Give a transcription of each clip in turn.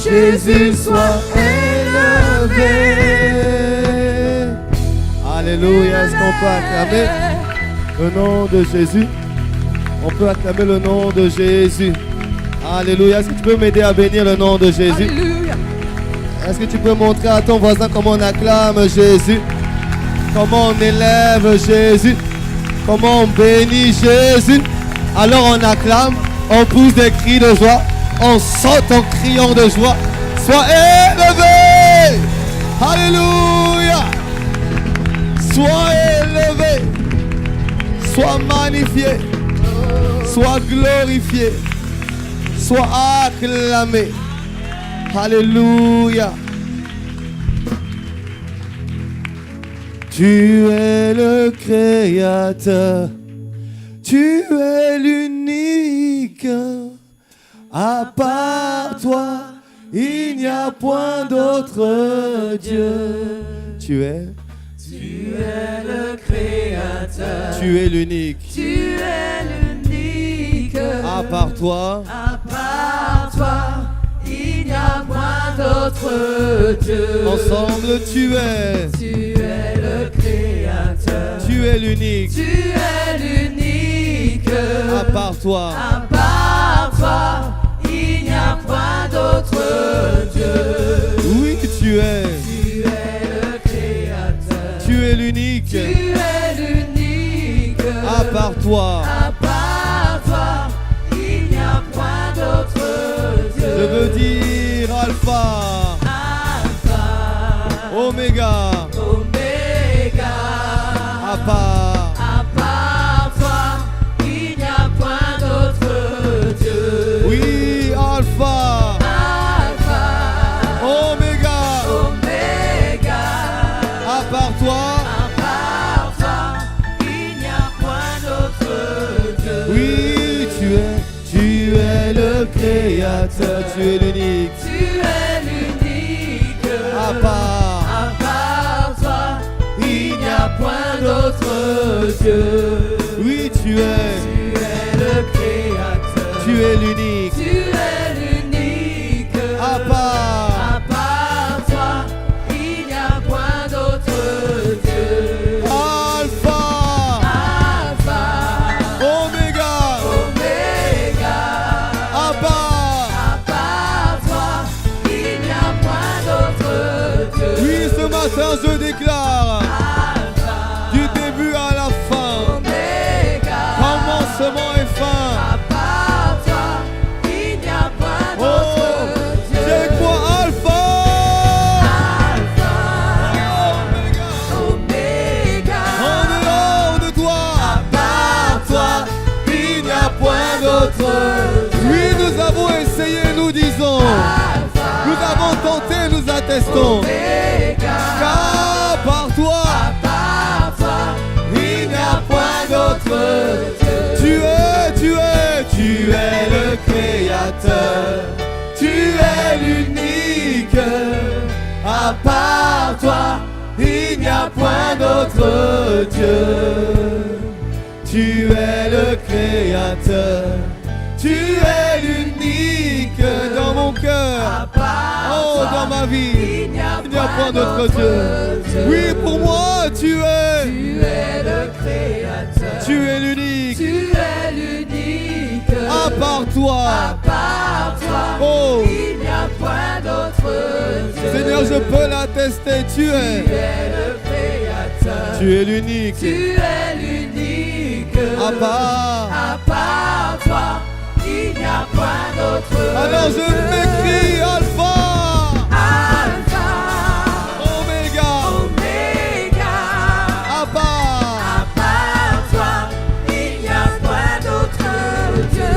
Jésus soit élevé. Alléluia. Est-ce qu'on peut acclamer le nom de Jésus? On peut acclamer le nom de Jésus. Alléluia. Est-ce que tu peux m'aider à bénir le nom de Jésus? Alléluia. Est-ce que tu peux montrer à ton voisin comment on acclame Jésus? Comment on élève Jésus? Comment on bénit Jésus? Alors on acclame, on pousse des cris de joie, on saute en criant de joie. Sois élevé! Alléluia! Sois élevé! Sois magnifié! Sois glorifié! Sois acclamé! Alléluia! Tu es le Créateur, tu es l'unique. À part toi, il n'y a point d'autre Dieu. Tu es le Créateur. Tu es l'unique. Tu es l'unique. À part toi, il n'y a point d'autre Dieu. Ensemble, tu es le Créateur. Tu es l'unique. Tu es l'unique. À part toi, il n'y a point d'autre Dieu. oui, tu es le Créateur. Tu es l'unique. Tu es l'unique. À part toi, il n'y a point d'autre Dieu. je veux dire Alpha, Oméga. À part toi, il n'y a point d'autre Dieu. oui, Alpha, Oméga. À part toi, il n'y a point d'autre Dieu. oui, tu es le Créateur, tu es l'unique. Tu es l'unique. À part toi, il n'y a point d'autre Dieu. oui, tu es le Créateur. Tu es l'unique. Tu es l'unique. À part toi, il n'y a point d'autre Dieu. Alpha, Oméga. À part toi, il n'y a point d'autre Dieu. oui, ce matin je déclare du début à la fin, commencement et fin. Il n'y a point Oh, d'autre Dieu. c'est quoi Alpha, Oméga. En dehors de toi, il n'y a point d'autre. Oui, nous avons essayé, nous disons. Nous avons tenté, nous attestons. Qu'à part toi, il n'y a point d'autre. Tu es le Créateur. Tu es l'unique. À part toi, il n'y a point d'autre Dieu. Tu es le Créateur. Tu es l'unique dans mon cœur. Oh, dans ma vie, il n'y a point d'autre Dieu. Oui, pour moi, tu es le Créateur. Tu es l'unique. Tu es l'unique. À part toi, oh, il n'y a point d'autre Dieu. Seigneur, je peux l'attester. Tu es le Créateur. Tu es l'unique. Tu es l'unique. À part toi, il n'y a point d'autre. Alors je m'écris Alpha, Oméga. À part toi, il n'y a point d'autre Dieu.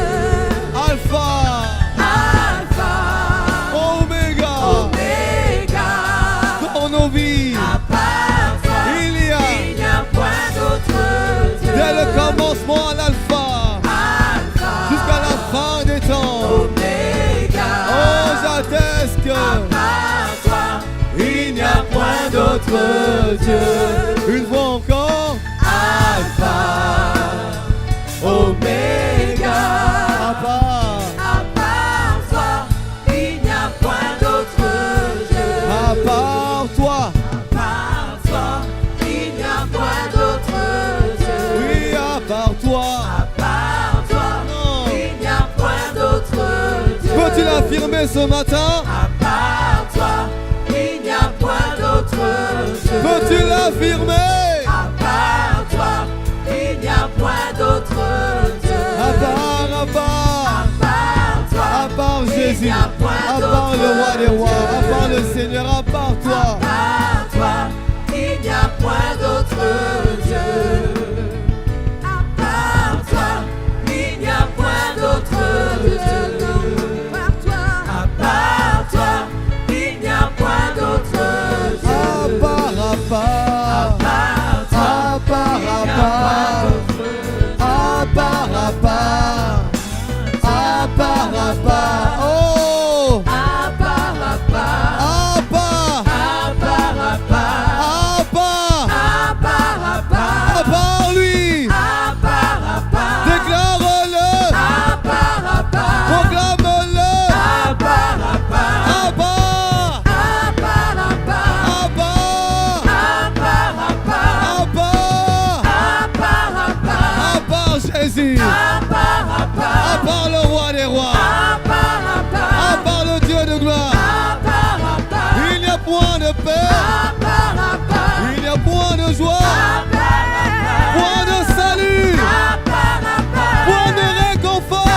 Alpha, Oméga. Dans nos vies, il y a dès le commencement à l'alpha jusqu'à la fin des temps. Oh, j'atteste que il n'y a point d'autre Dieu. Une fois encore, Alpha, Oméga. À part toi, il n'y a point d'autre Peux-tu l'affirmer ce matin? À part toi, il n'y a point d'autre Dieu. Peux-tu l'affirmer? À part toi, il n'y a point d'autre Dieu. À part Jésus, à part le roi des rois, à part le Seigneur, à part toi. À part toi, il n'y a point d'autre Dieu. À part toi, il n'y a point d'autre Dieu. À part toi, il n'y a point d'autre Dieu. À part, À part toi, il n'y a point d'autre Dieu. à part, oh, À part, à part, à part lui, déclare-le, proclame-le, à part, à part Jésus, à part le roi des rois, à part le Dieu de gloire, il n'y a point de paix, il n'y a point de joie, point de salut, point de réconfort,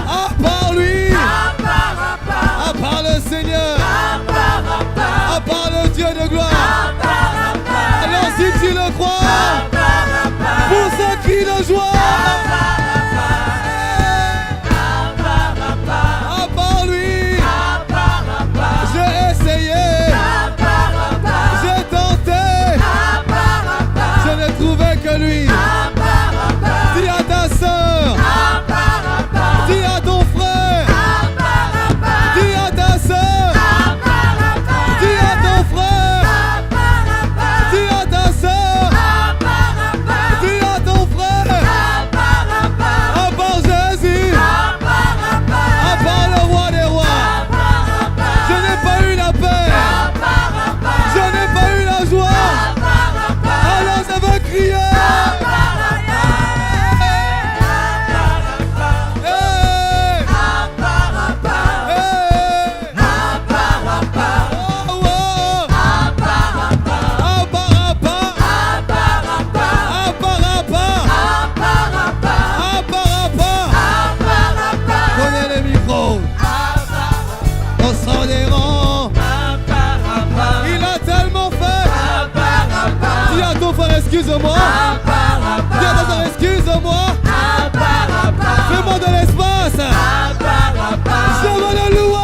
à part lui, à part le Seigneur, à part le Dieu de gloire. Alors si tu le crois, pour ceux qui le jouent, à part lui, j'ai essayé, j'ai tenté, je n'ai trouvé que lui. Dis à ta soeur, dis à ton frère, dis à ta soeur, dis à ton frère, dis à ta soeur, dis à ton frère, à part Jésus, à part le roi des rois, je n'ai pas eu la paix, je n'ai pas eu la joie, alors ça veut crier. Excuse-moi, dis à ta soeur, excuse-moi, fais-moi de l'espace, je veux le louer.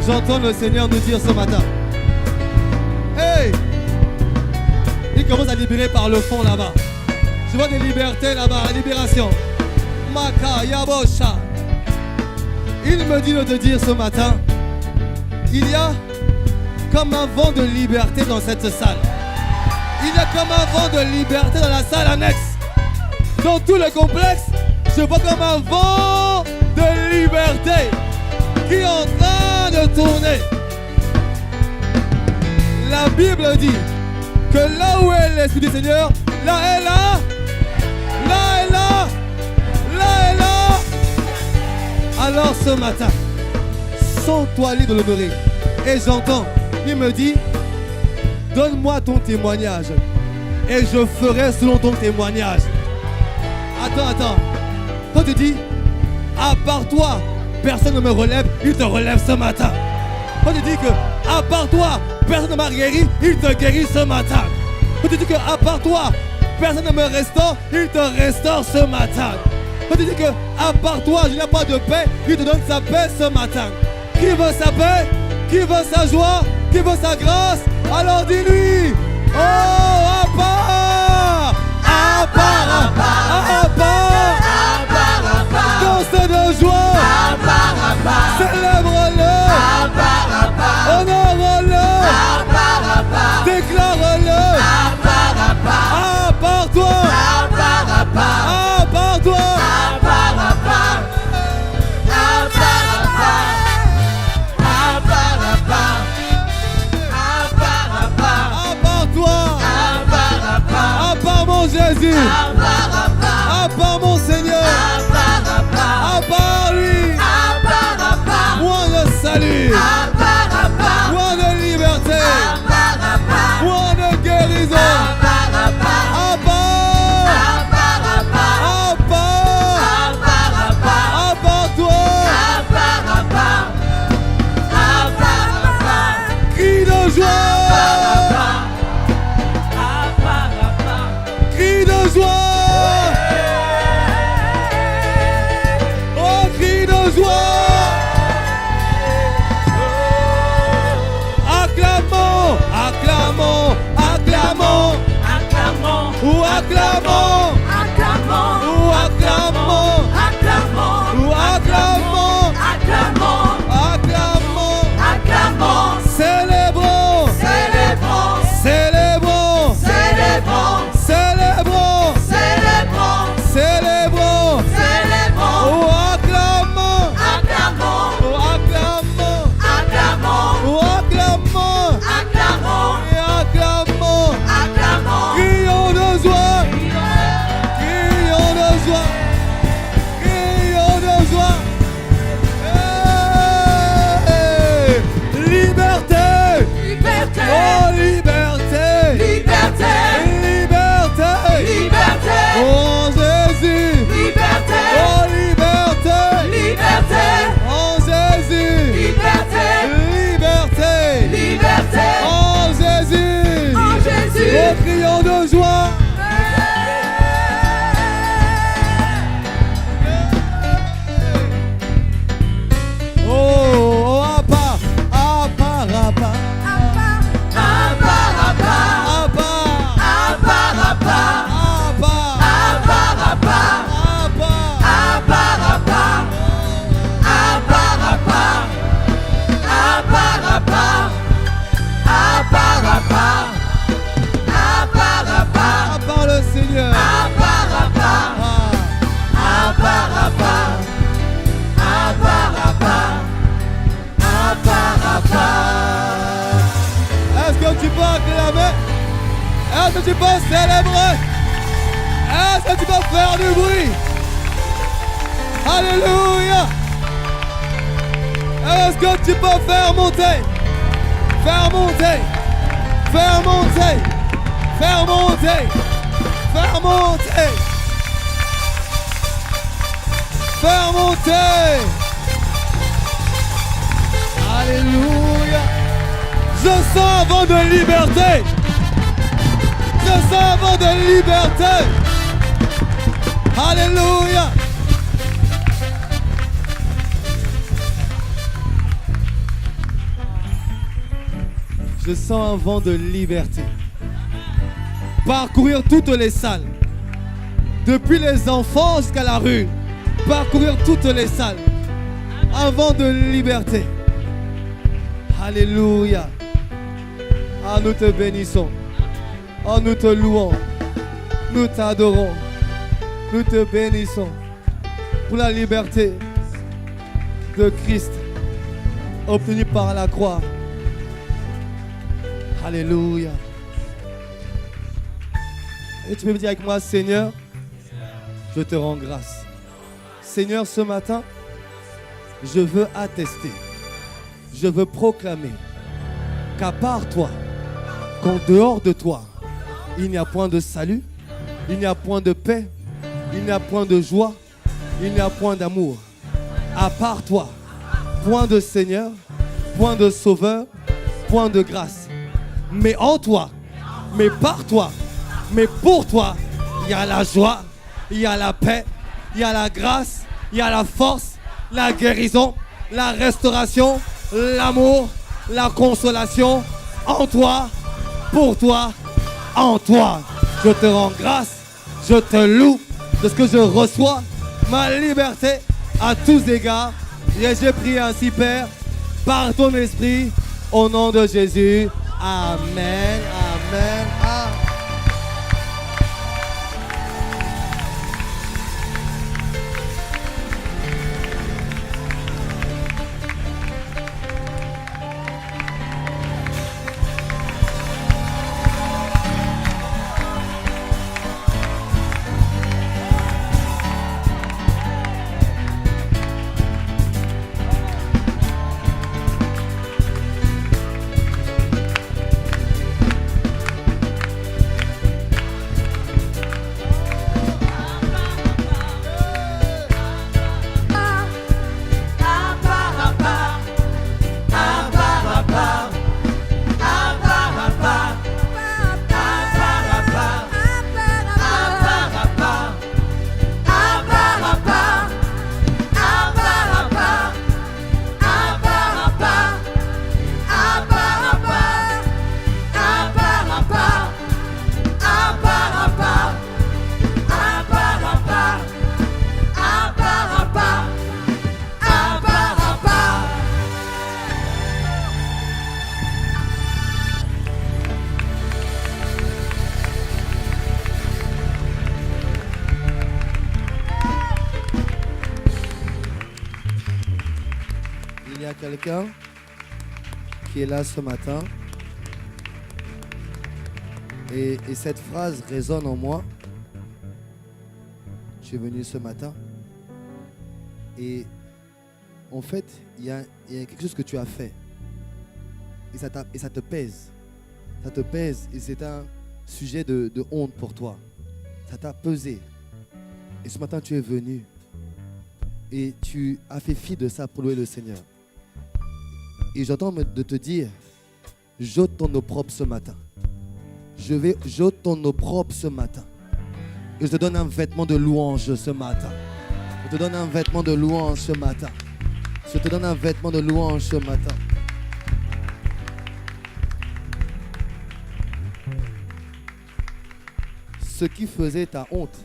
J'entends le Seigneur nous dire ce matin. Hey! Il commence à libérer par le fond là-bas. Je vois des libertés là-bas, la libération. Maka Yabosha. Il me dit de te dire ce matin, il y a comme un vent de liberté dans cette salle. Il y a comme un vent de liberté dans la salle annexe. Dans tout le complexe, je vois comme un vent de liberté qui est en train de tourner. La Bible dit que là où est l'Esprit du Seigneur, là est là, là est là, là est là. Alors ce matin, sens-toi libre de l'honorer. Et j'entends, il me dit, donne-moi ton témoignage et je ferai selon ton témoignage. Attends. Quand tu dis, à part toi, personne ne me relève, il te relève ce matin. Quand tu dis que, à part toi, personne ne m'a guéri, il te guérit ce matin. Quand tu dis que, à part toi, personne ne me restaure, il te restaure ce matin. Quand tu dis que, à part toi, je n'ai pas de paix, il te donne sa paix ce matin. Qui veut sa paix? Qui veut sa joie? Qui veut sa grâce? Alors dis-lui, oh, à part, à part, à part, danse de joie, célèbre-le, honore-le, déclare-le, à part toi, à part toi. Jésus, à part mon Seigneur, à part lui, moi de salut, moi de liberté, moi de guérison, à part toi, cri de joie. Crions de joie. Oh, à part, à part, à part. Est-ce que tu peux acclamer? Est-ce que tu peux célébrer? Est-ce que tu peux faire du bruit? Alléluia! Est-ce que tu peux faire monter? Faire monter! Faire monter! Faire monter! Faire monter! Faire monter! Alléluia! Je sens un vent de liberté! Je sens un vent de liberté! Alléluia! Je sens un vent de liberté. Parcourir toutes les salles. Depuis les enfants jusqu'à la rue. Parcourir toutes les salles. Un vent de liberté. Alléluia. Ah, nous te bénissons. Oh, nous te louons. Nous t'adorons. Nous te bénissons pour la liberté de Christ obtenue par la croix. Alléluia. Et tu peux me dire avec moi, Seigneur, je te rends grâce. Seigneur, ce matin, je veux attester, je veux proclamer qu'à part toi, qu'en dehors de toi, il n'y a point de salut, il n'y a point de paix, il n'y a point de joie, il n'y a point d'amour. À part toi, point de Seigneur, point de Sauveur, point de grâce. Mais en toi, mais par toi, mais pour toi, il y a la joie, il y a la paix, il y a la grâce, il y a la force, la guérison, la restauration, l'amour, la consolation. En toi, pour toi, en toi. Je te rends grâce, je te loue de ce que je reçois, ma liberté à tous égards. Et j'ai prié ainsi, Père, par ton esprit, au nom de Jésus. Amen, amen, amen. Il y a quelqu'un qui est là ce matin et cette phrase résonne en moi. Je suis venu ce matin et en fait, il y a quelque chose que tu as fait et ça te pèse. Ça te pèse et c'est un sujet de honte pour toi. Ça t'a pesé. Et ce matin, tu es venu et tu as fait fi de ça pour louer le Seigneur. Et j'entends de te dire, j'ôte ton opprobre ce matin. J'ôte ton opprobre ce matin. Et je te donne un vêtement de louange ce matin. Je te donne un vêtement de louange ce matin. Je te donne un vêtement de louange ce matin. Ce qui faisait ta honte,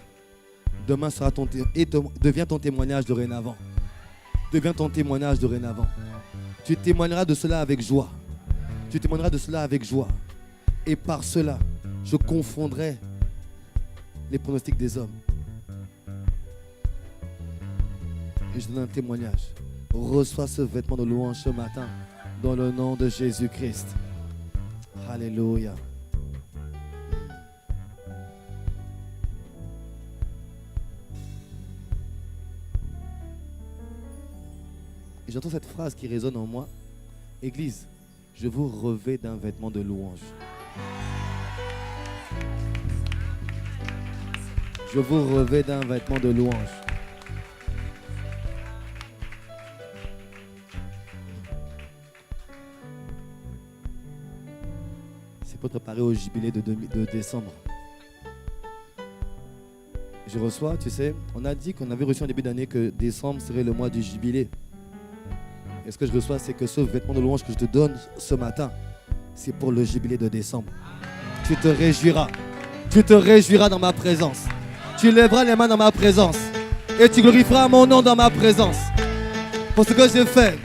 demain sera devient ton témoignage dorénavant. Devient ton témoignage dorénavant. Tu témoigneras de cela avec joie. Tu témoigneras de cela avec joie. Et par cela, je confondrai les pronostics des hommes. Et je donne un témoignage. Reçois ce vêtement de louange ce matin dans le nom de Jésus-Christ. Alléluia. Et j'entends cette phrase qui résonne en moi. Église, je vous revêt d'un vêtement de louange. Je vous revêt d'un vêtement de louange. C'est pour te préparer au jubilé de décembre. Je reçois, tu sais, on a dit qu'on avait reçu en début d'année que décembre serait le mois du jubilé. Et ce que je reçois, c'est que ce vêtement de louange que je te donne ce matin c'est pour le jubilé de décembre. Tu te réjouiras. Tu te réjouiras dans ma présence. Tu lèveras les mains dans ma présence. Et tu glorifieras mon nom dans ma présence. Pour ce que j'ai fait,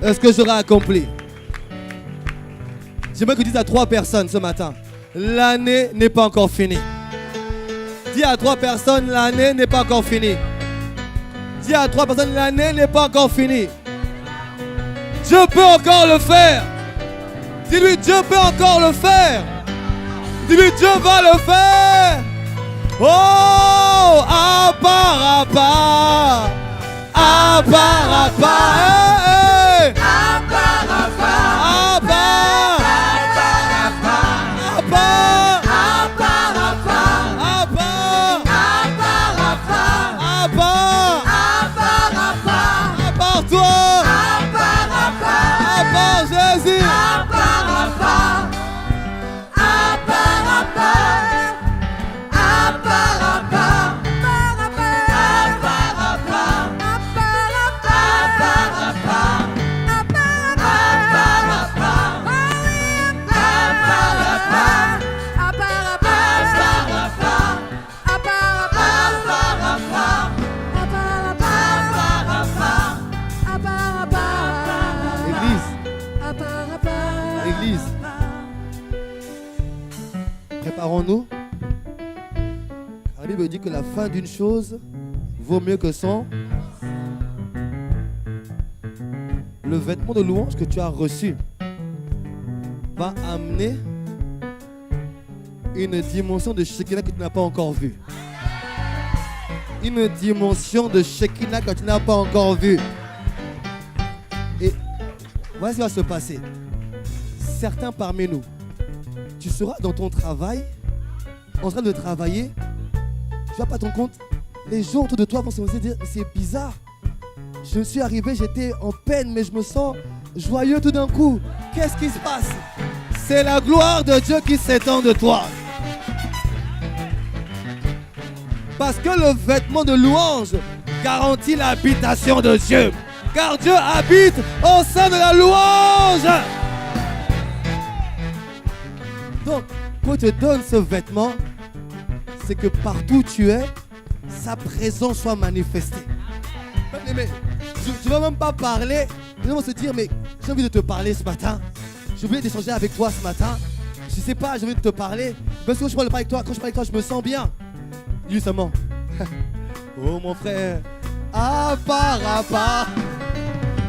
ce que j'aurai accompli. J'aimerais que tu dises à 3 personnes ce matin, l'année n'est pas encore finie. Dis à 3 personnes, l'année n'est pas encore finie. Dis à 3 personnes, l'année n'est pas encore finie. Dieu peut encore le faire. Dis-lui, Dieu peut encore le faire. Dis-lui, Dieu va le faire. Oh, à part, à part. À part, à part. Hey, hey. À part, à part. À part. À part. À part, à part. À part. À part, à part. À part. À part, à part. À part toi. À part, à part. À part Jésus. À part, à part. À part, à part. À part, à part. Église, préparons-nous. La Bible dit que la fin d'une chose vaut mieux que son. Le vêtement de louange que tu as reçu va amener une dimension de Shekinah que tu n'as pas encore vue. Une dimension de Shekinah que tu n'as pas encore vue. Et voilà ce qui va se passer. Certains parmi nous, tu seras dans ton travail, en train de travailler, tu vas pas te rendre compte, les gens autour de toi vont se dire, c'est bizarre. Je suis arrivé, j'étais en peine, mais je me sens joyeux tout d'un coup. Qu'est-ce qui se passe? C'est la gloire de Dieu qui s'étend de toi. Parce que le vêtement de louange garantit l'habitation de Dieu. Car Dieu habite au sein de la louange. Donc, quand il te donne ce vêtement, c'est que partout où tu es, sa présence soit manifestée. Mais je ne veux même pas parler. Ils vont se dire, mais j'ai envie de te parler ce matin. J'ai oublié d'échanger avec toi ce matin. Je ne sais pas, j'ai envie de te parler. Parce que quand je parle avec toi, je me sens bien. Dis seulement. Oh mon frère. À part, à part.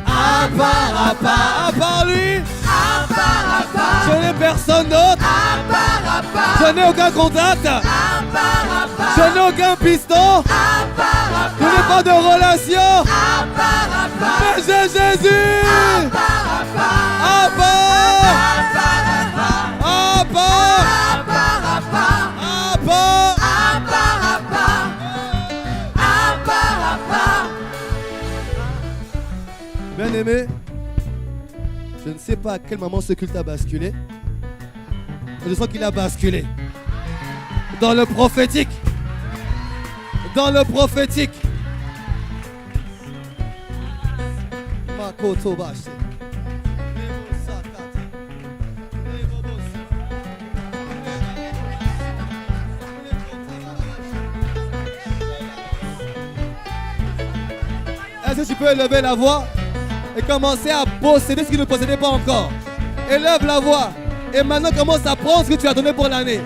À part, à part. À part lui. À part, à part. Je n'ai personne d'autre. À part, à part. Je n'ai aucun contact. À part, à part. Je n'ai aucun piston. À part, à part. Je n'ai pas de relation. À part, à part. Mais j'ai Jésus. À part, à part. À part. À part, à part. À part. À part, à part. À part. À part, à part. À part, à part. Bien-aimé, je ne sais pas à quel moment ce culte a basculé. Je sens qu'il a basculé. Dans le prophétique. Dans le prophétique. Makoto Bashi. Est-ce que tu peux élever la voix et commencer à posséder ce qu'il ne possédait pas encore? Élève la voix et maintenant commence à prendre ce que tu as donné pour l'année.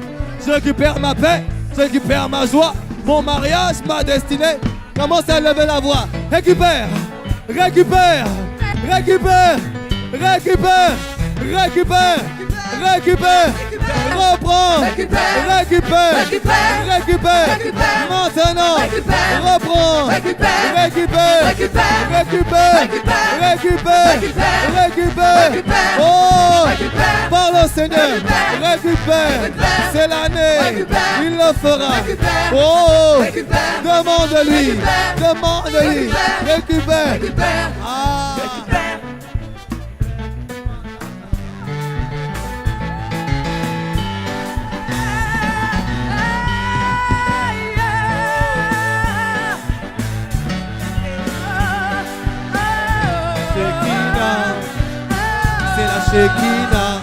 Je récupère ma paix, je récupère ma joie, mon mariage, ma destinée. Commence à élever la voix. Récupère, récupère, récupère, récupère, récupère, récupère, reprends, récupère, récupère, maintenant, reprends, récupère, récupère, récupère, oh, par le Seigneur, récupère, c'est l'année, il le fera, oh, demande-lui, demande-lui, récupère, ah. Shekinah,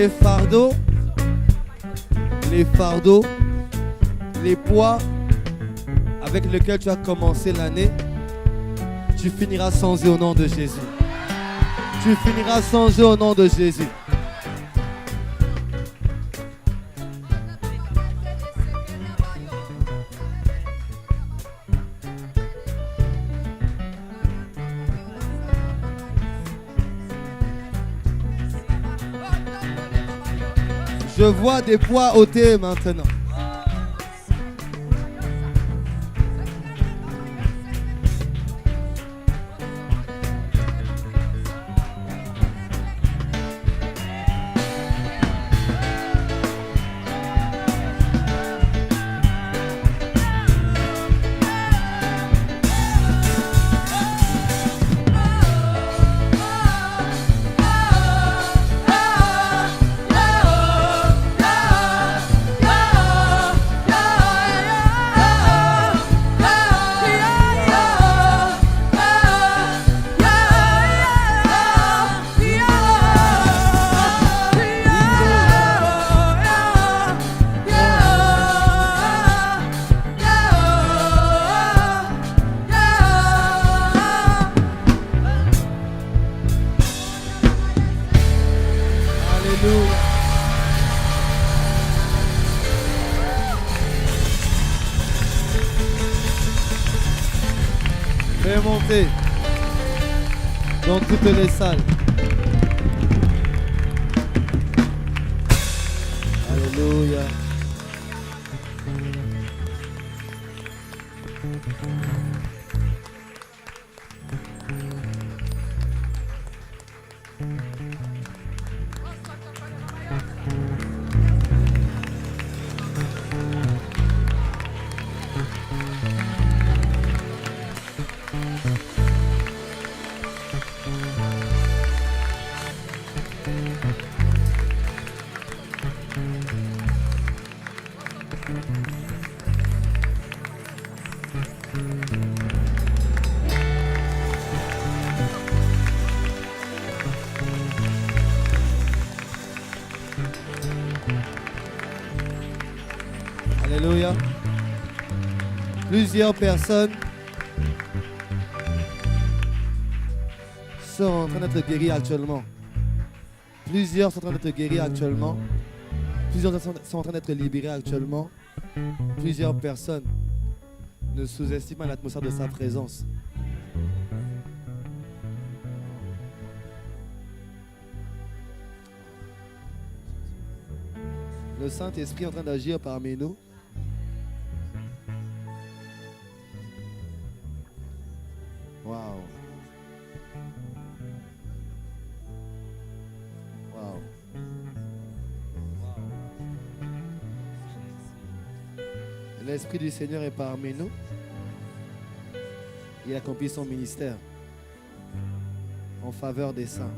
les fardeaux, les poids avec lesquels tu as commencé l'année, tu finiras sans eux au nom de Jésus. Tu finiras sans eux au nom de Jésus. Je vois des poids ôtés maintenant. Fais monter dans toutes les salles. Alléluia. Alléluia. Plusieurs personnes sont en train d'être guéries actuellement. Plusieurs sont en train d'être guéris actuellement. Plusieurs sont en train d'être libérés actuellement. Plusieurs personnes ne sous-estiment pas l'atmosphère de sa présence. Le Saint-Esprit est en train d'agir parmi nous. Waouh. Waouh. L'Esprit du Seigneur est parmi nous. Il accomplit son ministère en faveur des saints.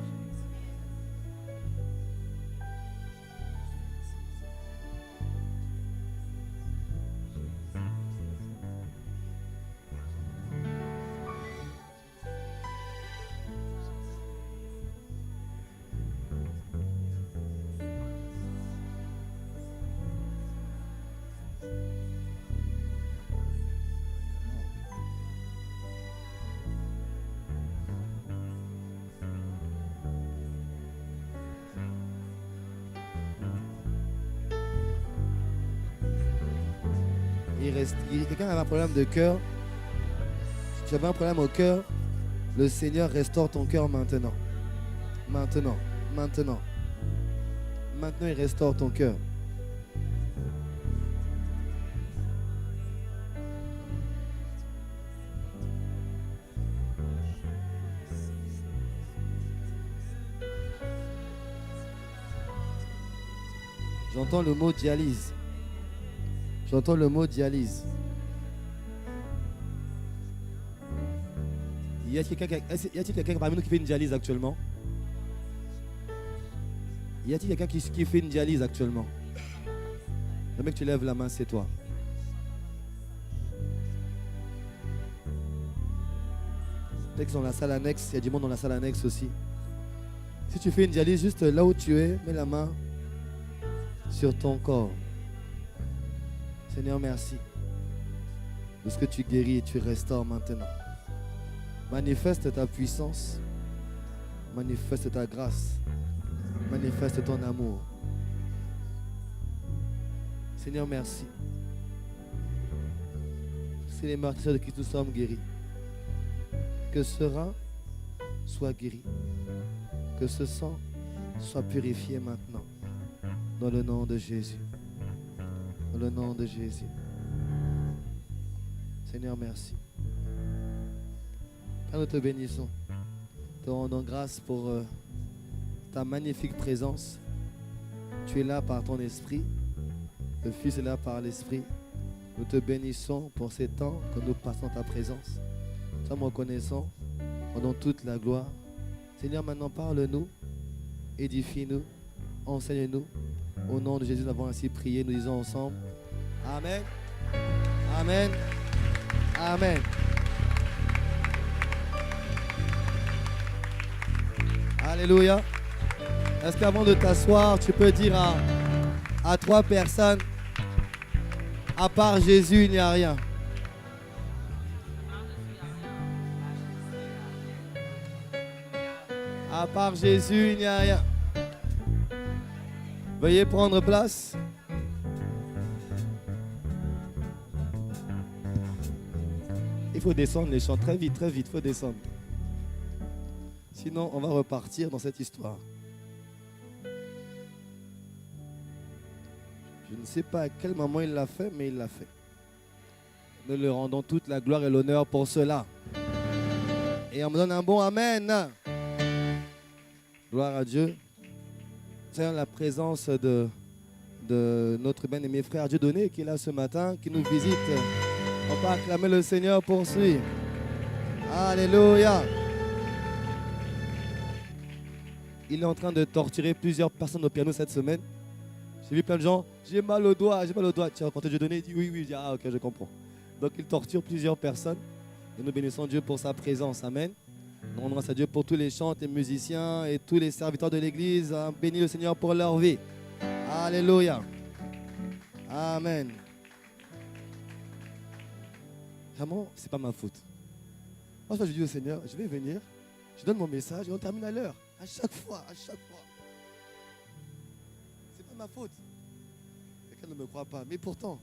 Quelqu'un avait un problème de cœur. Si tu avais un problème au cœur, le Seigneur restaure ton cœur maintenant. Maintenant. Maintenant, il restaure ton cœur. J'entends le mot dialyse. J'entends le mot dialyse. Y a-t-il quelqu'un parmi nous qui fait une dialyse actuellement? Y a-t-il quelqu'un qui fait une dialyse actuellement? Le mec, tu lèves la main, c'est toi. Peut-être que dans la salle annexe, il y a du monde dans la salle annexe aussi. Si tu fais une dialyse, juste là où tu es, mets la main sur ton corps. Seigneur, merci de ce que tu guéris et tu restaures maintenant. Manifeste ta puissance, manifeste ta grâce, manifeste ton amour. Seigneur, merci. C'est les meurtriers de qui nous sommes guéris. Que ce rein soit guéri. Que ce sang soit purifié maintenant. Dans le nom de Jésus. Dans le nom de Jésus. Seigneur, merci. Père, nous te bénissons. Te rendons grâce pour ta magnifique présence. Tu es là par ton esprit. Le Fils est là par l'esprit. Nous te bénissons pour ces temps que nous passons ta présence. Nous sommes reconnaissants. Rendons toute la gloire. Seigneur, maintenant parle-nous. Édifie-nous. Enseigne-nous. Au nom de Jésus, nous avons ainsi prié. Nous disons ensemble. Amen. Amen. Amen. Alléluia. Est-ce qu'avant de t'asseoir, tu peux dire à 3 personnes, à part Jésus, il n'y a rien. À part Jésus, il n'y a rien. Veuillez prendre place. Il faut descendre les chants très vite, il faut descendre. Sinon, on va repartir dans cette histoire. Je ne sais pas à quel moment il l'a fait, mais il l'a fait. Nous lui rendons toute la gloire et l'honneur pour cela. Et on me donne un bon Amen. Gloire à Dieu. Seigneur, la présence de notre bien-aimé frère Dieudonné qui est là ce matin, qui nous visite. On peut acclamer le Seigneur pour lui. Alléluia. Il est en train de torturer plusieurs personnes au piano cette semaine. J'ai vu plein de gens, j'ai mal au doigt. Tu as rencontré Dieudonné, il dit oui, il dit ah ok, je comprends. Donc il torture plusieurs personnes. Et nous bénissons Dieu pour sa présence. Amen. Nous rendons grâce à Dieu pour tous les chants, les musiciens et tous les serviteurs de l'église. Bénis le Seigneur pour leur vie. Alléluia. Amen. Vraiment, c'est pas ma faute. Moi, je dis au Seigneur, je vais venir, je donne mon message et on termine à l'heure. À chaque fois. C'est pas ma faute. Quelqu'un ne me croit pas, mais pourtant.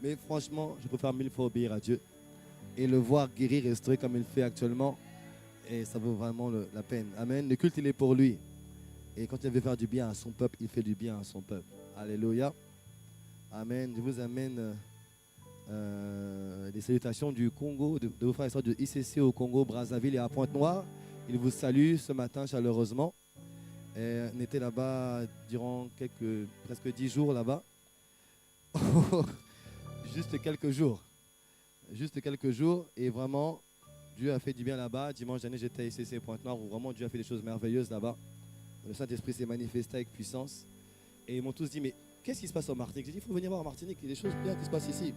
Mais franchement, je préfère 1000 fois obéir à Dieu et le voir guérir, restaurer comme il fait actuellement. Et ça vaut vraiment la peine. Amen. Le culte, il est pour lui. Et quand il veut faire du bien à son peuple, il fait du bien à son peuple. Alléluia. Amen. Je vous amène des salutations du Congo, de vos frères et sœurs de ICC au Congo, Brazzaville et à Pointe-Noire. Ils vous saluent ce matin chaleureusement. Et on était là-bas durant presque 10 jours là-bas. Juste quelques jours. Et vraiment, Dieu a fait du bien là-bas. Dimanche dernier, j'étais à ICC Pointe-Noire où vraiment Dieu a fait des choses merveilleuses là-bas. Le Saint-Esprit s'est manifesté avec puissance. Et ils m'ont tous dit, mais qu'est-ce qui se passe en Martinique? J'ai dit, il faut venir voir en Martinique, il y a des choses bien qui se passent ici.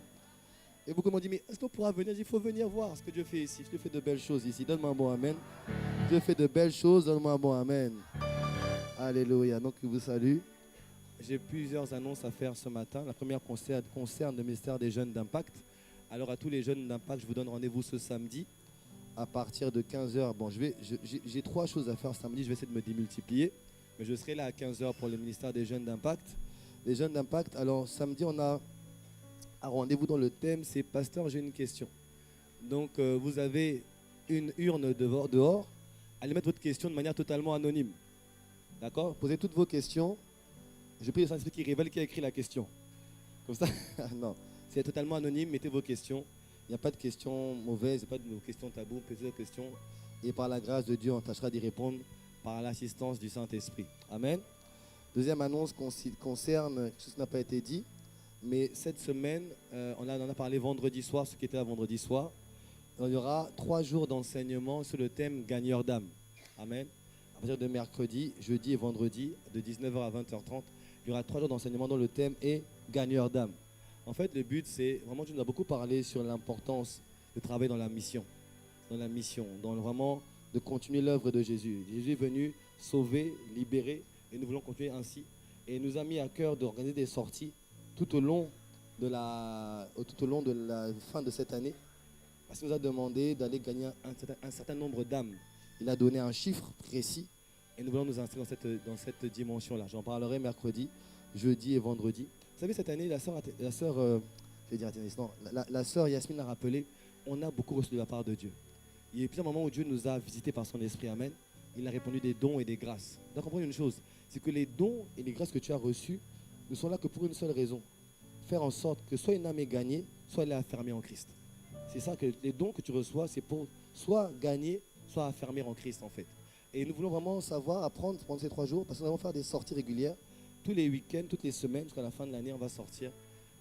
Et beaucoup m'ont dit, mais est-ce qu'on pourra venir? J'ai dit, il faut venir voir ce que Dieu fait ici. Dieu fait de belles choses ici. Donne-moi un bon amen. Dieu fait de belles choses, donne-moi un bon amen. Alléluia. Donc, je vous salue. J'ai plusieurs annonces à faire ce matin. La première concerne le ministère des jeunes d'Impact. Alors, à tous les jeunes d'Impact, je vous donne rendez-vous ce samedi à partir de 15h. Bon, j'ai 3 choses à faire samedi. Je vais essayer de me démultiplier. Mais je serai là à 15h pour le ministère des jeunes d'Impact. Les jeunes d'Impact, alors samedi, on a un rendez-vous dans le thème, c'est « Pasteur, j'ai une question ». Donc, vous avez une urne dehors. Allez mettre votre question de manière totalement anonyme. D'accord? Posez toutes vos questions. Je prie le Saint-Esprit qui révèle qui a écrit la question. Comme ça, non. C'est totalement anonyme, mettez vos questions. Il n'y a pas de questions mauvaises, il n'y a pas de questions taboues, posez vos questions. Et par la grâce de Dieu, on tâchera d'y répondre par l'assistance du Saint-Esprit. Amen. Deuxième annonce concerne quelque chose qui n'a pas été dit. Mais cette semaine, on en a parlé vendredi soir, ce qui était à vendredi soir. Il y aura 3 jours d'enseignement sur le thème gagneur d'âme. Amen. À partir de mercredi, jeudi et vendredi, de 19h à 20h30, il y aura 3 jours d'enseignement dont le thème est gagneur d'âme. En fait, le but, c'est vraiment, tu nous as beaucoup parlé sur l'importance de travailler dans la mission, dans vraiment de continuer l'œuvre de Jésus. Jésus est venu sauver, libérer, et nous voulons continuer ainsi. et nous a mis à cœur d'organiser des sorties tout au long de la fin de cette année. Parce qu'il nous a demandé d'aller gagner un certain nombre d'âmes. Il a donné un chiffre précis et nous voulons nous inscrire dans cette dimension-là. J'en parlerai mercredi, jeudi et vendredi. Vous savez, cette année, la sœur Yasmine l'a rappelé, on a beaucoup reçu de la part de Dieu. Il y a eu plusieurs moments où Dieu nous a visités par son esprit, amen. Il a répandu des dons et des grâces. Vous dois comprendre une chose, c'est que les dons et les grâces que tu as reçus ne sont là que pour une seule raison. Faire en sorte que soit une âme est gagnée, soit elle est affermie en Christ. C'est ça que les dons que tu reçois, c'est pour soit gagner, soit affermir en Christ en fait. Et nous voulons vraiment savoir, apprendre pendant ces 3 jours, parce que nous allons faire des sorties régulières. Tous les week-ends, toutes les semaines, jusqu'à la fin de l'année, on va sortir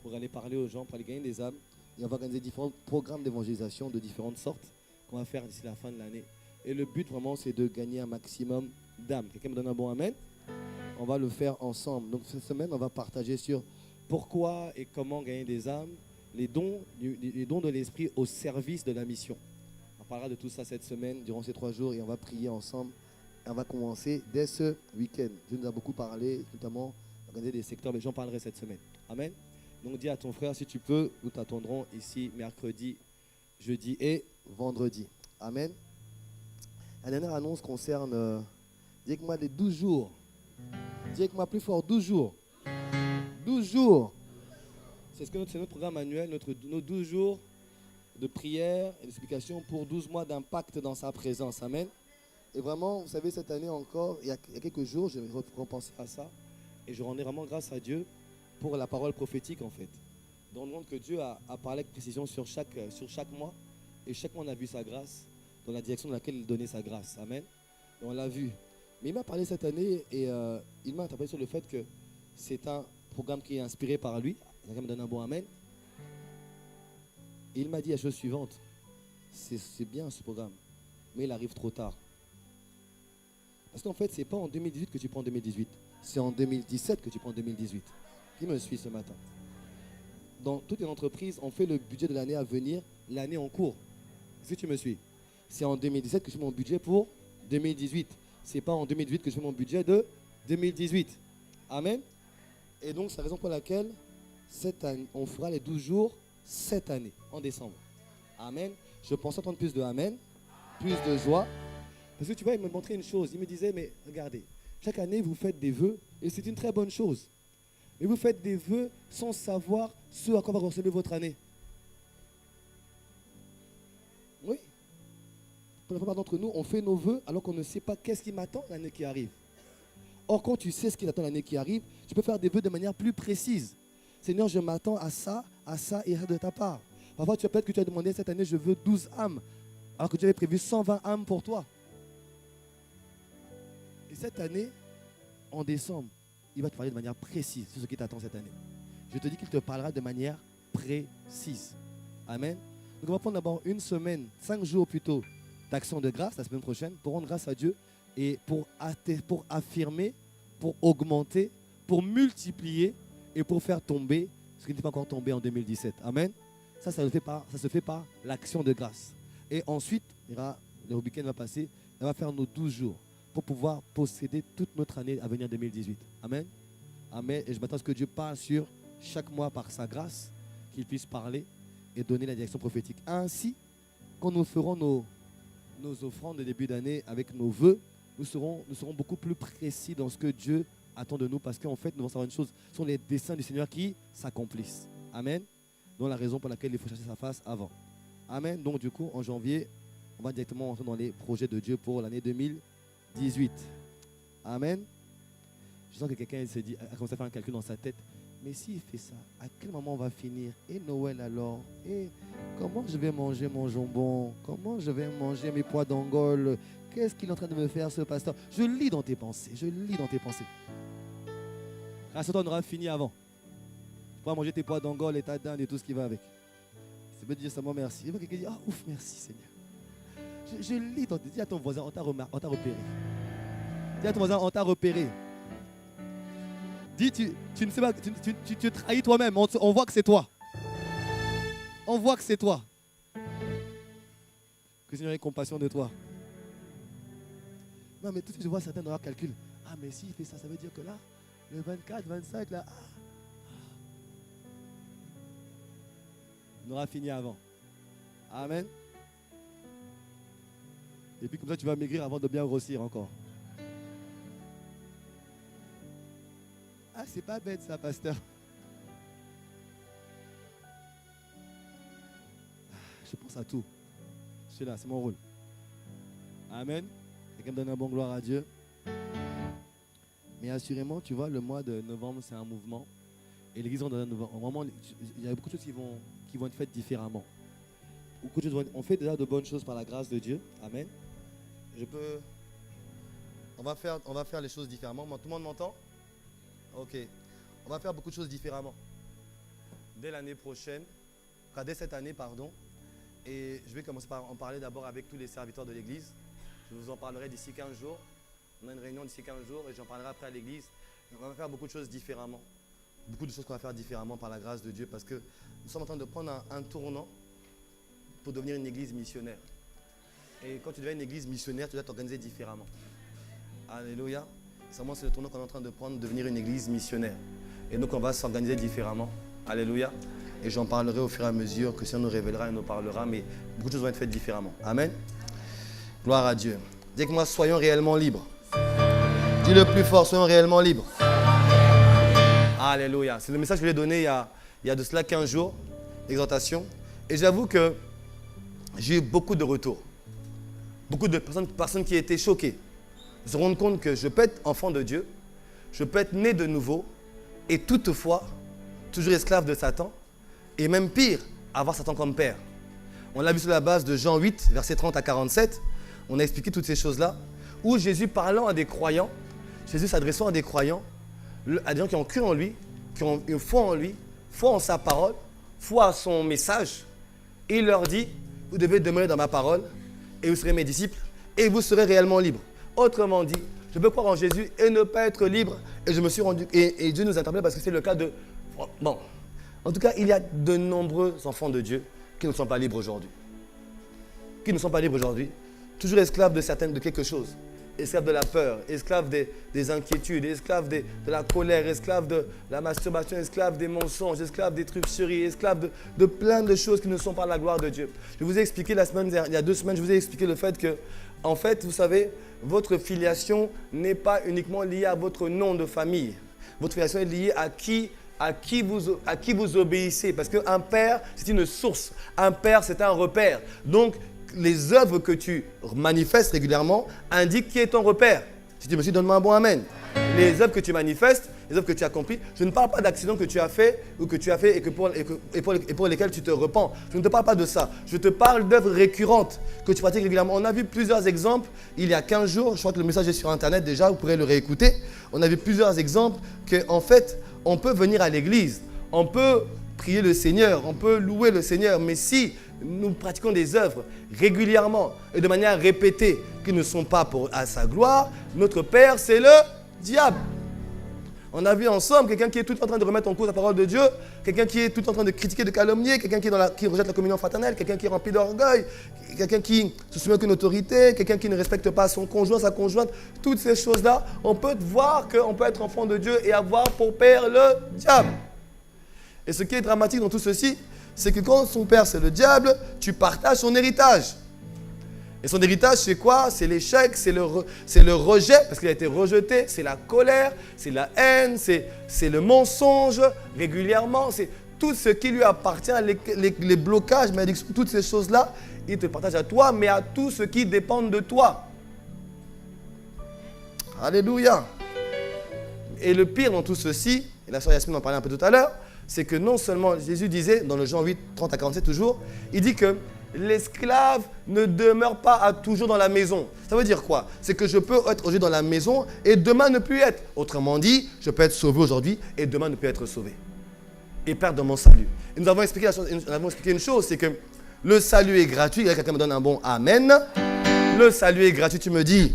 pour aller parler aux gens, pour aller gagner des âmes. Et on va organiser différents programmes d'évangélisation de différentes sortes qu'on va faire d'ici la fin de l'année. Et le but vraiment, c'est de gagner un maximum d'âmes. Quelqu'un me donne un bon amen? On va le faire ensemble. Donc cette semaine, on va partager sur pourquoi et comment gagner des âmes, les dons de l'esprit au service de la mission. On parlera de tout ça cette semaine, durant ces 3 jours, et on va prier ensemble. Et on va commencer dès ce week-end. Dieu nous a beaucoup parlé, notamment organiser des secteurs, mais j'en parlerai cette semaine. Amen. Donc dis à ton frère, si tu peux, nous t'attendrons ici mercredi, jeudi et vendredi. Amen. La dernière annonce concerne, dis avec moi les 12 jours. Dis avec moi plus fort, 12 jours. 12 jours. C'est notre programme annuel, nos 12 jours de prière et d'explication pour 12 mois d'impact dans sa présence. Amen. Et vraiment, vous savez, cette année encore, il y a quelques jours, j'ai repensé à ça. Et je rendais vraiment grâce à Dieu pour la parole prophétique en fait. Dans le monde que Dieu a parlé avec précision sur chaque mois. Et chaque mois on a vu sa grâce dans la direction dans laquelle il donnait sa grâce. Amen. Et on l'a vu. Mais il m'a parlé cette année et il m'a interpellé sur le fait que c'est un programme qui est inspiré par lui. Quelqu'un me donne un bon amen. Et il m'a dit la chose suivante. C'est bien ce programme, mais il arrive trop tard. Parce qu'en fait, ce n'est pas en 2018 que tu prends en 2018. C'est en 2017 que tu prends en 2018. Qui me suit ce matin? Dans toutes les entreprises, on fait le budget de l'année à venir, l'année en cours. Est-ce que tu me suis? C'est en 2017 que je fais mon budget pour 2018. Ce n'est pas en 2018 que je fais mon budget de 2018. Amen. Et donc, c'est la raison pour laquelle cette année, on fera les 12 jours cette année, en décembre. Amen. Je pense entendre plus de amen, plus de joie. Parce que tu vois, il me montrait une chose. Il me disait, mais regardez, chaque année, vous faites des vœux, et c'est une très bonne chose. Mais vous faites des vœux sans savoir ce à quoi va ressembler votre année. Oui. Pour la plupart d'entre nous, on fait nos vœux alors qu'on ne sait pas qu'est-ce qui m'attend l'année qui arrive. Or, quand tu sais ce qui t'attend l'année qui arrive, tu peux faire des vœux de manière plus précise. Seigneur, je m'attends à ça et ça de ta part. Parfois, peut-être que tu as demandé cette année, je veux 12 âmes, alors que tu avais prévu 120 âmes pour toi. Et cette année, en décembre, il va te parler de manière précise sur ce qui t'attend cette année. Je te dis qu'il te parlera de manière précise. Amen. Donc on va prendre d'abord une semaine, 5 jours plutôt, d'action de grâce la semaine prochaine pour rendre grâce à Dieu et pour affirmer, pour augmenter, pour multiplier et pour faire tomber ce qui n'était pas encore tombé en 2017. Amen. Ça se fait par l'action de grâce. Et ensuite, le week-end va passer, on va faire nos 12 jours pour pouvoir posséder toute notre année à venir 2018. Amen. Amen. Et je m'attends à ce que Dieu parle sur chaque mois par sa grâce, qu'il puisse parler et donner la direction prophétique. Ainsi, quand nous ferons nos offrandes de début d'année avec nos vœux, nous serons beaucoup plus précis dans ce que Dieu attend de nous, parce qu'en fait, nous allons savoir une chose, ce sont les desseins du Seigneur qui s'accomplissent. Amen. Donc la raison pour laquelle il faut chercher sa face avant. Amen. Donc du coup, en janvier, on va directement entrer dans les projets de Dieu pour l'année 2018. Amen. Je sens que quelqu'un a commencé à faire un calcul dans sa tête. Mais s'il fait ça, à quel moment on va finir? Et Noël alors? Et comment je vais manger mon jambon? Comment je vais manger mes pois d'Angole? Qu'est-ce qu'il est en train de me faire, ce pasteur? Je lis dans tes pensées. Grâce à toi, on aura fini avant. Tu pourras manger tes pois d'Angole et ta dinde et tout ce qui va avec. Ça veut dire seulement merci. Il va quelqu'un dire, ah ouf, merci Seigneur. Je lis dans tes... Dis à ton voisin, on t'a repéré. Dis à ton voisin, on t'a repéré. Dis, tu ne sais pas, tu te trahis toi-même. On voit que c'est toi. On voit que c'est toi. Que le Seigneur ait compassion de toi. Non, mais tout de suite, je vois certains dans leur calcul. Ah, mais s'il fait ça, ça veut dire que là, Le 24, 25, là. On aura fini avant. Amen. Et puis comme ça, tu vas maigrir avant de bien grossir encore. Ah, c'est pas bête ça, pasteur. Je pense à tout. Je suis là, c'est mon rôle. Amen. Quelqu'un me donne un bon gloire à Dieu. Mais assurément, tu vois, le mois de novembre, c'est un mouvement. Et l'église, vraiment, il y a beaucoup de choses qui vont être faites différemment. Beaucoup de choses on fait déjà de bonnes choses par la grâce de Dieu. Amen. On va faire les choses différemment. Tout le monde m'entend? Ok. On va faire beaucoup de choses différemment. Dès l'année prochaine, dès cette année, pardon. Et je vais commencer par en parler d'abord avec tous les serviteurs de l'église. Je vous en parlerai d'ici 15 jours. On a une réunion d'ici 15 jours et j'en parlerai après à l'église. On va faire beaucoup de choses différemment. Beaucoup de choses qu'on va faire différemment par la grâce de Dieu parce que nous sommes en train de prendre un tournant pour devenir une église missionnaire. Et quand tu deviens une église missionnaire, tu dois t'organiser différemment. Alléluia. C'est le tournant qu'on est en train de prendre, devenir une église missionnaire. Et donc on va s'organiser différemment. Alléluia. Et j'en parlerai au fur et à mesure que le Seigneur nous révélera et nous parlera, mais beaucoup de choses vont être faites différemment. Amen. Gloire à Dieu. Dis avec moi, soyons réellement libres. Dis le plus fort, soyons réellement libres. Alléluia. C'est le message que je lui ai donné il y a de cela 15 jours, l'exhortation. Et j'avoue que j'ai eu beaucoup de retours. Beaucoup de personnes qui étaient choquées. Ils se rendent compte que je peux être enfant de Dieu, je peux être né de nouveau, et toutefois, toujours esclave de Satan, et même pire, avoir Satan comme père. On l'a vu sur la base de Jean 8, versets 30 à 47. On a expliqué toutes ces choses-là, où Jésus parlant à des croyants, Jésus s'adressant à des croyants, à des gens qui ont cru en lui, qui ont une foi en lui, foi en sa parole, foi à son message. Et il leur dit, vous devez demeurer dans ma parole, et vous serez mes disciples, et vous serez réellement libres. Autrement dit, je peux croire en Jésus et ne pas être libre. Et je me suis rendu, et Dieu nous interpelle parce que c'est le cas de... Bon, en tout cas, il y a de nombreux enfants de Dieu qui ne sont pas libres aujourd'hui. Qui ne sont pas libres aujourd'hui. Toujours esclaves de quelque chose. Esclaves de la peur, esclaves des inquiétudes, esclaves de la colère, esclaves de la masturbation, esclaves des mensonges, esclaves des trucheries, esclaves de plein de choses qui ne sont pas la gloire de Dieu. Je vous ai expliqué il y a 2 semaines, je vous ai expliqué le fait que, en fait, vous savez, votre filiation n'est pas uniquement liée à votre nom de famille. Votre filiation est liée à qui vous obéissez. Parce qu'un père, c'est une source. Un père, c'est un repère. Donc, les œuvres que tu manifestes régulièrement indiquent qui est ton repère. Si tu me suis, donne-moi un bon amen. Les œuvres que tu manifestes, les œuvres que tu accomplis, je ne parle pas d'accidents que tu as fait ou que tu as fait et pour lesquels tu te repens. Je ne te parle pas de ça. Je te parle d'œuvres récurrentes que tu pratiques régulièrement. On a vu plusieurs exemples il y a 15 jours. Je crois que le message est sur Internet déjà, vous pourrez le réécouter. On a vu plusieurs exemples qu'en fait, on peut venir à l'église, on peut prier le Seigneur, on peut louer le Seigneur, mais si nous pratiquons des œuvres régulièrement et de manière répétée qui ne sont pas à sa gloire, notre père, c'est le diable. On a vu ensemble quelqu'un qui est tout en train de remettre en cause la parole de Dieu, quelqu'un qui est tout en train de critiquer, de calomnier, quelqu'un qui rejette la communion fraternelle, quelqu'un qui est rempli d'orgueil, quelqu'un qui se souvient qu'une autorité, quelqu'un qui ne respecte pas son conjoint, sa conjointe. Toutes ces choses-là, on peut voir qu'on peut être enfant de Dieu et avoir pour père le diable. Et ce qui est dramatique dans tout ceci, c'est que quand son père c'est le diable, tu partages son héritage. Et son héritage c'est quoi? C'est l'échec, c'est le rejet, parce qu'il a été rejeté, c'est la colère, c'est la haine, c'est le mensonge régulièrement, c'est tout ce qui lui appartient, les blocages, malédictions, toutes ces choses-là, il te partage à toi, mais à tout ce qui dépend de toi. Alléluia. Et le pire dans tout ceci, et la sœur Yasmine en parlait un peu tout à l'heure, c'est que non seulement Jésus disait, dans le Jean 8, 30 à 47 toujours, il dit que l'esclave ne demeure pas toujours dans la maison. Ça veut dire quoi? C'est que je peux être aujourd'hui dans la maison et demain ne plus être. Autrement dit, je peux être sauvé aujourd'hui et demain ne plus être sauvé. Et perdre mon salut. Et nous avons expliqué une chose, c'est que le salut est gratuit. Quelqu'un me donne un bon amen. Le salut est gratuit, tu me dis.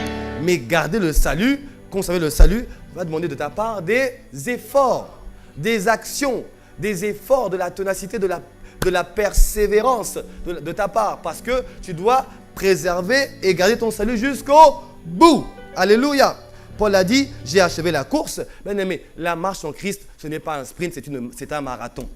Amen. Mais garder le salut, conserver le salut, va demander de ta part des efforts. Des actions, des efforts, de la ténacité, de la persévérance de ta part. Parce que tu dois préserver et garder ton salut jusqu'au bout. Alléluia. Paul a dit, j'ai achevé la course. Bien aimé, la marche en Christ, ce n'est pas un sprint, c'est un marathon.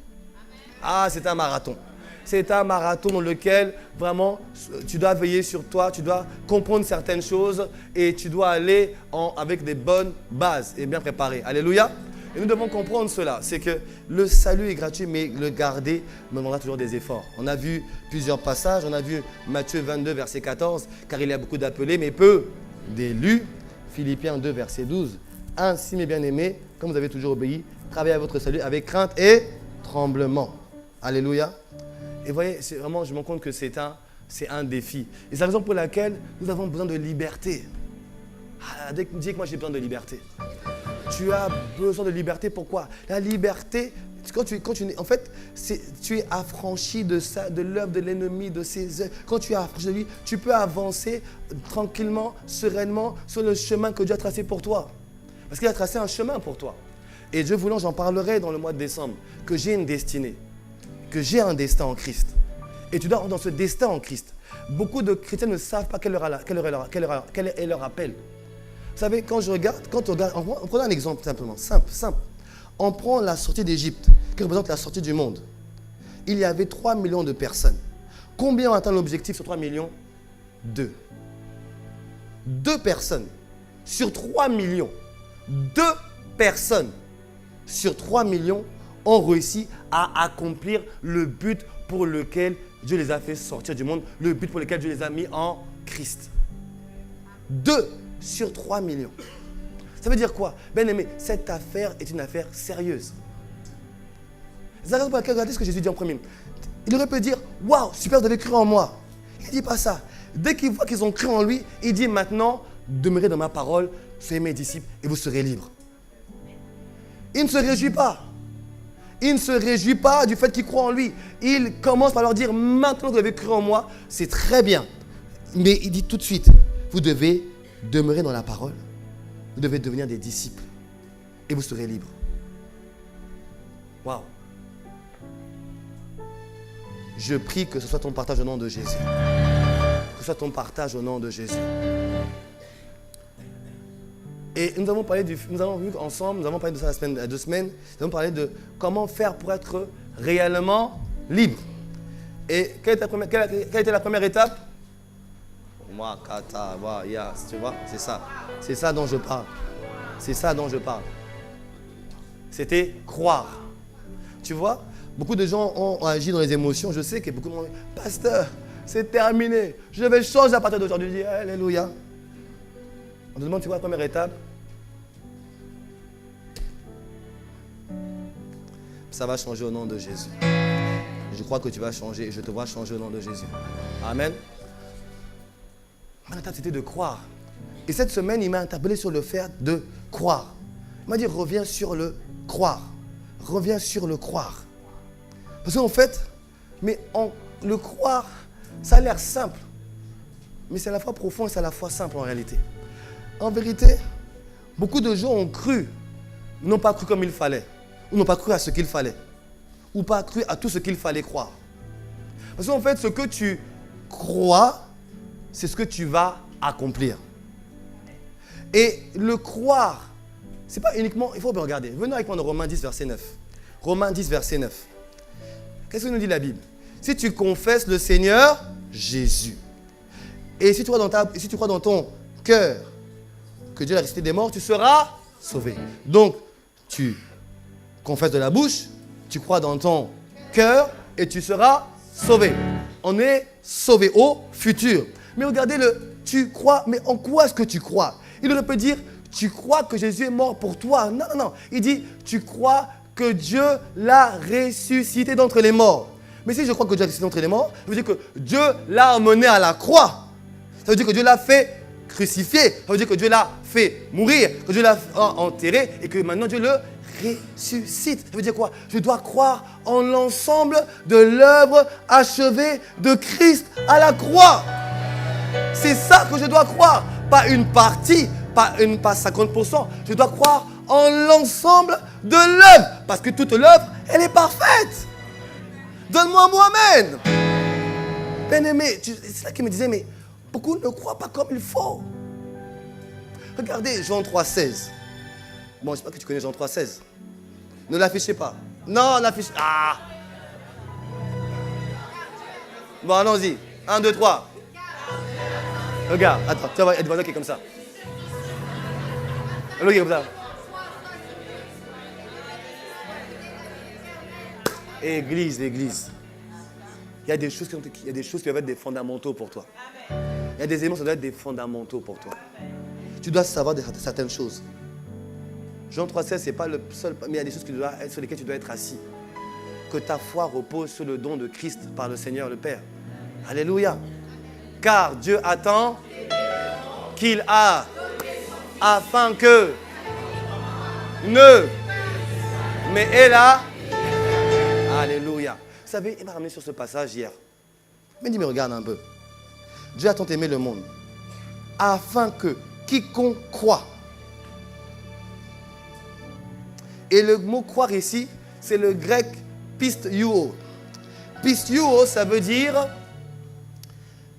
Ah, c'est un marathon. C'est un marathon dans lequel, vraiment, tu dois veiller sur toi, tu dois comprendre certaines choses et tu dois aller avec des bonnes bases et bien préparées. Alléluia. Et nous devons comprendre cela. C'est que le salut est gratuit, mais le garder me demandera toujours des efforts. On a vu plusieurs passages. On a vu Matthieu 22, verset 14, car il y a beaucoup d'appelés, mais peu d'élus. Philippiens 2, verset 12. Ainsi, mes bien-aimés, comme vous avez toujours obéi, travaillez à votre salut avec crainte et tremblement. Alléluia. Et vous voyez, vraiment, je me rends compte que c'est un défi. Et c'est la raison pour laquelle nous avons besoin de liberté. Dis que moi j'ai besoin de liberté. Tu as besoin de liberté, pourquoi? La liberté, en fait, tu es affranchi de ça, de l'œuvre de l'ennemi, de ses œuvres. Quand tu es affranchi de lui, tu peux avancer tranquillement, sereinement sur le chemin que Dieu a tracé pour toi. Parce qu'il a tracé un chemin pour toi. Et Dieu voulant, j'en parlerai dans le mois de décembre, que j'ai une destinée, que j'ai un destin en Christ. Et tu dois rentrer dans ce destin en Christ. Beaucoup de chrétiens ne savent pas quel est leur appel. Vous savez, quand on regarde, on prend un exemple simplement, simple. On prend la sortie d'Égypte, qui représente la sortie du monde. Il y avait 3 millions de personnes. Combien ont atteint l'objectif sur 3 millions? 2. 2 personnes sur 3 millions. 2 personnes sur 3 millions ont réussi à accomplir le but pour lequel Dieu les a fait sortir du monde, le but pour lequel Dieu les a mis en Christ. 2 sur 3 millions. Ça veut dire quoi? Bien aimé, cette affaire est une affaire sérieuse. C'est la raison pour laquelle, regardez ce que Jésus dit en premier. Il aurait pu dire, waouh, super, vous avez cru en moi. Il ne dit pas ça. Dès qu'il voit qu'ils ont cru en lui, il dit maintenant, demeurez dans ma parole, soyez mes disciples et vous serez libres. Il ne se réjouit pas. Il ne se réjouit pas du fait qu'ils croient en lui. Il commence par leur dire, maintenant que vous avez cru en moi, c'est très bien. Mais il dit tout de suite, vous devez demeurer dans la parole. Vous devez devenir des disciples. Et vous serez libres. Waouh. Je prie que ce soit ton partage au nom de Jésus. Que ce soit ton partage au nom de Jésus. Et nous avons vu ensemble, nous avons parlé de ça il y a 2 semaines, nous avons parlé de comment faire pour être réellement libre. Et quelle était la première étape? Moi, kata, yes, tu vois, c'est ça. C'est ça dont je parle. C'est ça dont je parle. C'était croire. Tu vois, beaucoup de gens ont agi dans les émotions. Je sais que beaucoup de gens ont dit, pasteur, c'est terminé. Je vais changer à partir d'aujourd'hui. Je dis, alléluia. On te demande, tu vois, la première étape. Ça va changer au nom de Jésus. Je crois que tu vas changer et je te vois changer au nom de Jésus. Amen. Mon étape, c'était de croire. Et cette semaine, il m'a interpellé sur le fait de croire. Il m'a dit, reviens sur le croire. Reviens sur le croire. Parce qu'en fait, le croire, ça a l'air simple. Mais c'est à la fois profond et c'est à la fois simple en réalité. En vérité, beaucoup de gens ont cru, n'ont pas cru comme il fallait, ou n'ont pas cru à ce qu'il fallait, ou pas cru à tout ce qu'il fallait croire. Parce qu'en fait, ce que tu crois, c'est ce que tu vas accomplir. Et le croire, ce n'est pas uniquement, il faut bien regarder. Venez avec moi dans Romains 10, verset 9. Romains 10, verset 9. Qu'est-ce que nous dit la Bible? Si tu confesses le Seigneur, Jésus, et si tu crois dans ton cœur que Dieu l'a ressuscité des morts, tu seras sauvé. Donc, tu confesses de la bouche, tu crois dans ton cœur et tu seras sauvé. On est sauvé au futur. Mais regardez tu crois, mais en quoi est-ce que tu crois? Il aurait pu dire, tu crois que Jésus est mort pour toi. Non, non, non. Il dit, tu crois que Dieu l'a ressuscité d'entre les morts. Mais si je crois que Dieu l'a ressuscité d'entre les morts, ça veut dire que Dieu l'a emmené à la croix. Ça veut dire que Dieu l'a fait crucifié. Ça veut dire que Dieu l'a fait mourir, que Dieu l'a enterré et que maintenant Dieu le ressuscite. Ça veut dire quoi? Je dois croire en l'ensemble de l'œuvre achevée de Christ à la croix. C'est ça que je dois croire. Pas une partie, pas 50%. Je dois croire en l'ensemble de l'œuvre. Parce que toute l'œuvre, elle est parfaite. Donne-moi un mot amen. Bien-aimé, c'est ça qui me disait, mais beaucoup ne croient pas comme il faut. Regardez Jean 3,16. Bon, je sais pas que tu connais Jean 3,16. Ne l'affichez pas. Non, l'affichez. Ah! Bon, allons-y. 1, 2, 3. Regarde, attends, tu vois, il y a des voisins qui est comme ça. L'autre qui est comme ça. Église, église. Il y a des choses qui doivent être des fondamentaux pour toi. Il y a des éléments qui doivent être des fondamentaux pour toi. Tu dois savoir certaines choses. Jean 3,16, ce n'est pas le seul, mais il y a des choses sur lesquelles tu dois être assis. Que ta foi repose sur le don de Christ par le Seigneur le Père. Alléluia. Car Dieu attend qu'il a, afin que ne, mais est là. Alléluia. Vous savez, il m'a ramené sur ce passage hier. Il m'a dit, mais regarde un peu. Dieu a tant aimé le monde, afin que quiconque croit. Et le mot croire ici, c'est le grec pisteuo. Pisteuo, ça veut dire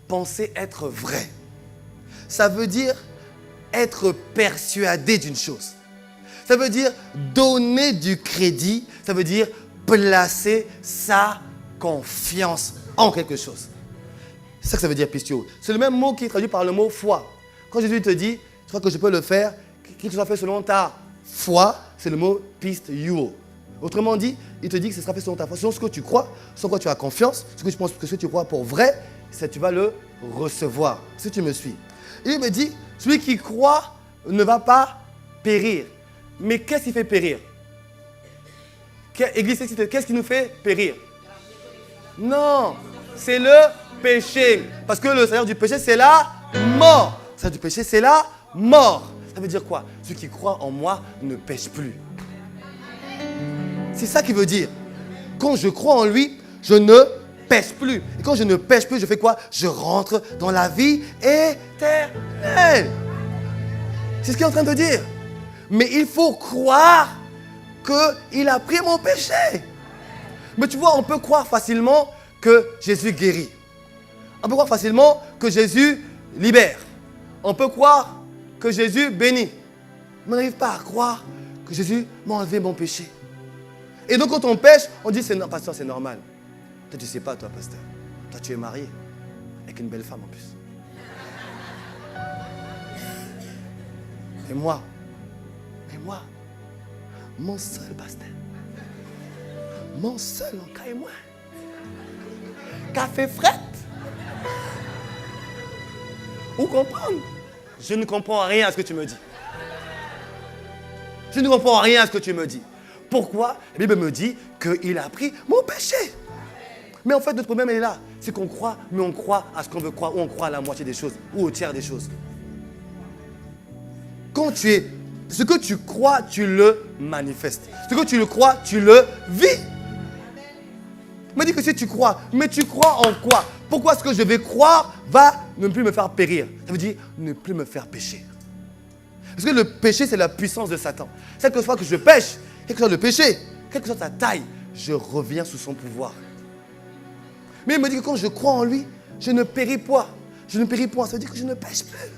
penser être vrai. Ça veut dire être persuadé d'une chose. Ça veut dire donner du crédit. Ça veut dire placer sa confiance en quelque chose. C'est ça que ça veut dire pisteuo. C'est le même mot qui est traduit par le mot foi. Quand Jésus te dit, je crois que je peux le faire, qu'il soit fait selon ta foi, c'est le mot pisteuo. Autrement dit, il te dit que ce sera fait selon ta foi, selon ce que tu crois, selon quoi tu as confiance, ce que tu penses que ce que tu crois pour vrai, tu vas le recevoir. Si tu me suis. Et il me dit, celui qui croit ne va pas périr. Mais qu'est-ce qui fait périr? Église, qu'est-ce qui nous fait périr? Non, c'est le péché. Parce que le salaire du péché, c'est la mort. Le salaire du péché, c'est la mort. Ça veut dire quoi? Celui qui croit en moi ne pêche plus. C'est ça qui veut dire. Quand je crois en lui, je ne pêche plus. Et quand je ne pêche plus, je fais quoi? Je rentre dans la vie éternelle. C'est ce qu'il est en train de dire. Mais il faut croire qu'il a pris mon péché. Mais tu vois, on peut croire facilement que Jésus guérit. On peut croire facilement que Jésus libère. On peut croire que Jésus bénit. Mais on n'arrive pas à croire que Jésus m'a enlevé mon péché. Et donc quand on pêche, on dit, pasteur, c'est normal. Toi, tu ne sais pas, toi, pasteur. Toi, tu es marié avec une belle femme en plus. Et moi, mon seul pasteur, mon seul en cas et moi, café fret. Où comprendre? Je ne comprends rien à ce que tu me dis. Je ne comprends rien à ce que tu me dis. Pourquoi? La Bible me dit qu'il a pris mon péché. Mais en fait, notre problème, elle est là. C'est qu'on croit, mais on croit à ce qu'on veut croire, ou on croit à la moitié des choses, ou au tiers des choses. Ce que tu crois, tu le manifestes. Ce que tu le crois, tu le vis. Il me dit que si tu crois, mais tu crois en quoi? Pourquoi ce que je vais croire va ne plus me faire périr? Ça veut dire ne plus me faire pécher. Parce que le péché, c'est la puissance de Satan. Chaque fois que je pêche, quel que soit le péché, quelle que soit sa taille, je reviens sous son pouvoir. Mais il me dit que quand je crois en lui, je ne péris pas. Je ne péris point. Ça veut dire que je ne pêche plus.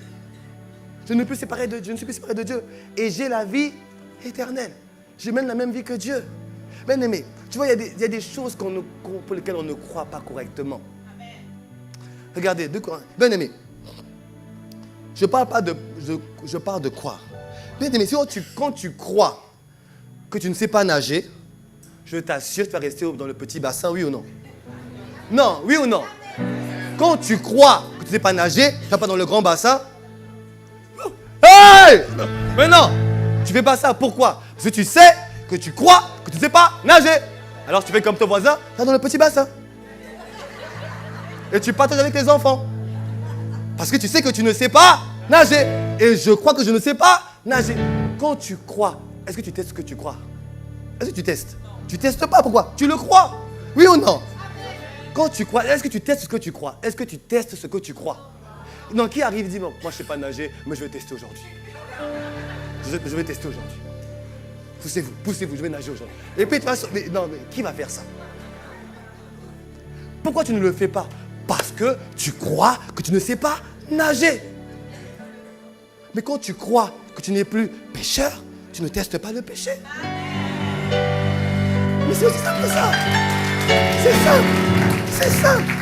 Je ne suis plus séparé de Dieu. Et j'ai la vie éternelle. Je mène la même vie que Dieu. Bien aimé, tu vois, il y a des choses pour lesquelles on ne croit pas correctement. Amen. Regardez, bien aimé, je parle de croire. Bien aimé, quand tu crois que tu ne sais pas nager, je t'assure que tu vas rester dans le petit bassin, oui ou non? Non, oui ou non? Quand tu crois que tu ne sais pas nager, tu ne vas pas dans le grand bassin. Hey! Mais non, tu ne fais pas ça. Pourquoi? Parce que tu sais que tu crois que tu ne sais pas nager. Alors tu fais comme ton voisin, tu vas dans le petit bassin. Et tu partages avec tes enfants. Parce que tu sais que tu ne sais pas nager. Et je crois que je ne sais pas nager. Quand tu crois, est-ce que tu testes ce que tu crois? Est-ce que tu testes? Tu ne testes pas, pourquoi? Tu le crois. Oui ou non? Quand tu crois, est-ce que tu testes ce que tu crois? Est-ce que tu testes ce que tu crois? Non, qui arrive et dit, bon, moi je ne sais pas nager, mais je vais tester aujourd'hui. Je vais tester aujourd'hui. Poussez-vous, je vais nager aujourd'hui. Et puis, mais qui va faire ça? Pourquoi tu ne le fais pas? Parce que tu crois que tu ne sais pas nager. Mais quand tu crois que tu n'es plus pécheur, tu ne testes pas le péché. Mais c'est aussi simple que ça. C'est simple. C'est simple.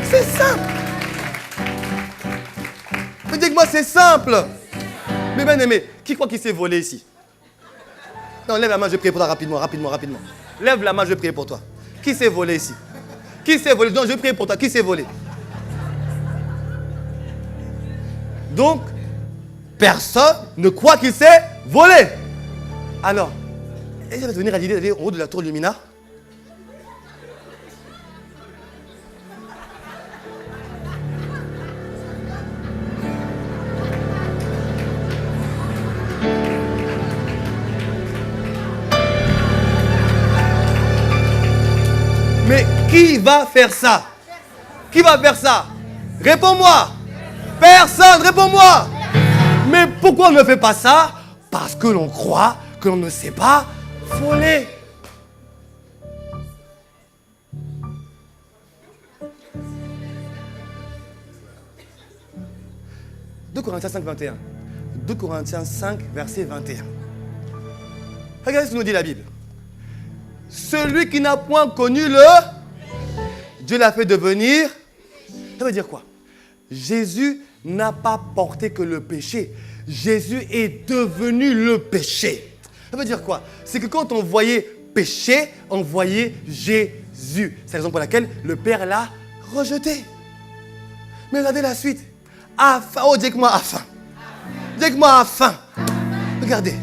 C'est simple. Mais dis-moi, c'est simple. Mais bien aimé, qui croit qu'il s'est volé ici? Non, lève la main, je vais prier pour toi rapidement. Lève la main, je vais prier pour toi. Qui s'est volé ici? Qui s'est volé? Non, je vais prier pour toi. Qui s'est volé? Donc, personne ne croit qu'il s'est volé. Alors, est-ce que va venir à l'idée d'aller au haut de la tour Lumina? Mais qui va faire ça? Qui va faire ça? Réponds-moi. Personne, réponds-moi. Mais pourquoi on ne fait pas ça? Parce que l'on croit que l'on ne sait pas voler. « 2 Corinthiens 5, 21. 2 Corinthiens 5, verset 21. Regardez ce que nous dit la Bible. Celui qui n'a point connu le... Dieu l'a fait devenir... Ça veut dire quoi? Jésus n'a pas porté que le péché. Jésus est devenu le péché. Ça veut dire quoi? C'est que quand on voyait péché, on voyait Jésus. C'est la raison pour laquelle le Père l'a rejeté. Mais regardez la suite. Afin, oh, dis-moi afin. Dis-moi afin. Regardez.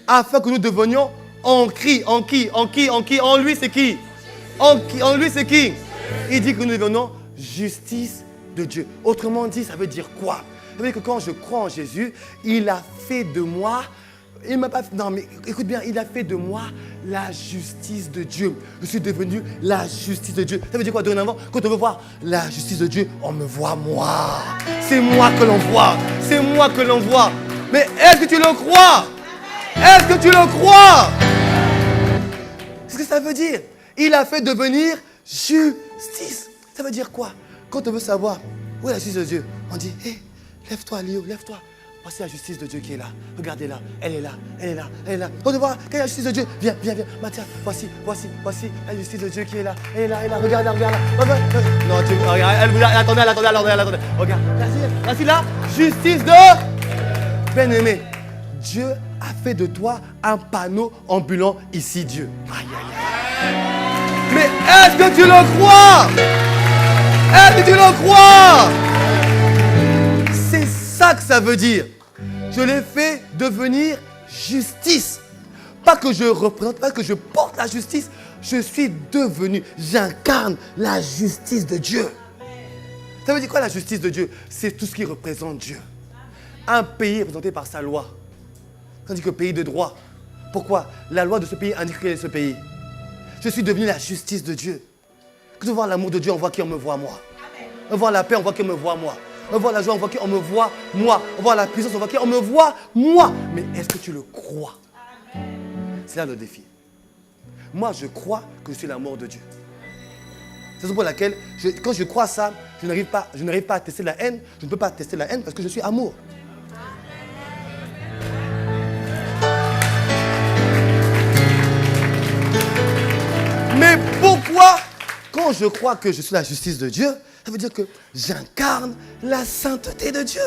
Afin que nous devenions en qui? En qui? En qui? En qui? En lui, c'est qui? En lui, c'est qui? Il dit que nous devenons justice de Dieu. Autrement dit, ça veut dire quoi? Ça veut dire que quand je crois en Jésus, il a fait de moi... Il m'a pas... Non, mais écoute bien, il a fait de moi la justice de Dieu. Je suis devenu la justice de Dieu. Ça veut dire quoi dorénavant? Quand on veut voir la justice de Dieu, on me voit moi. C'est moi que l'on voit. C'est moi que l'on voit. Mais est-ce que tu le crois? Est-ce que tu le crois? C'est ce que ça veut dire. Il a fait devenir justice. Ça veut dire quoi? Quand on veut savoir où est la justice de Dieu, on dit, hé, lève-toi Léo, lève-toi. Voici la justice de Dieu qui est là. Regardez-la. Elle est là. Elle est là. Elle est là. On veut voir quelle est la justice de Dieu. Viens, viens, viens. Mathia, voici la justice de Dieu qui est là. Elle est là, elle est là. Regarde-la, regarde-la. Non, tu regarde. Attendez. Regarde. Voici la justice de... Bien-aimé, Dieu a fait de toi un panneau ambulant ici, Dieu. Aïe, aïe, aïe. Mais est-ce que tu le crois? Est-ce que tu le crois? C'est ça que ça veut dire. Je l'ai fait devenir justice. Pas que je représente, pas que je porte la justice. Je suis devenu, j'incarne la justice de Dieu. Ça veut dire quoi la justice de Dieu? C'est tout ce qui représente Dieu. Un pays est représenté par sa loi. Tandis que pays de droit. Pourquoi? La loi de ce pays indique quel est ce pays. Je suis devenu la justice de Dieu. Quand on voit l'amour de Dieu, on voit qui on me voit moi. On voit la paix, on voit qui on me voit moi. On voit la joie, on voit qu'on me voit moi. On voit la puissance, on voit qu'on me voit moi. Mais est-ce que tu le crois? C'est là le défi. Moi, je crois que je suis l'amour de Dieu. C'est la raison pour laquelle, quand je crois ça, je n'arrive pas à tester la haine. Je ne peux pas tester la haine parce que je suis amour. Mais pourquoi, quand je crois que je suis la justice de Dieu, ça veut dire que j'incarne la sainteté de Dieu.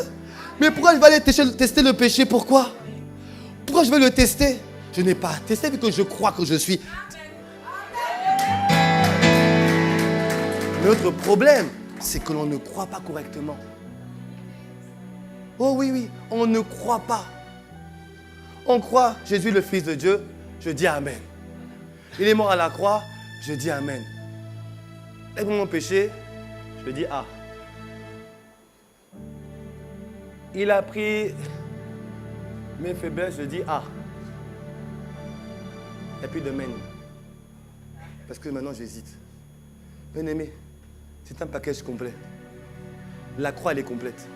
Mais pourquoi je vais aller tester le péché? Pourquoi? Pourquoi je vais le tester? Je n'ai pas à tester vu que je crois que je suis. Notre problème, c'est que l'on ne croit pas correctement. Oh oui, on ne croit pas. On croit Jésus le Fils de Dieu, je dis Amen. Il est mort à la croix, je dis Amen. Et pour mon péché, je dis ah. Il a pris mes faiblesses, je dis ah. Et puis de même. Parce que maintenant j'hésite. Bien-aimé, c'est un package complet. La croix, elle est complète.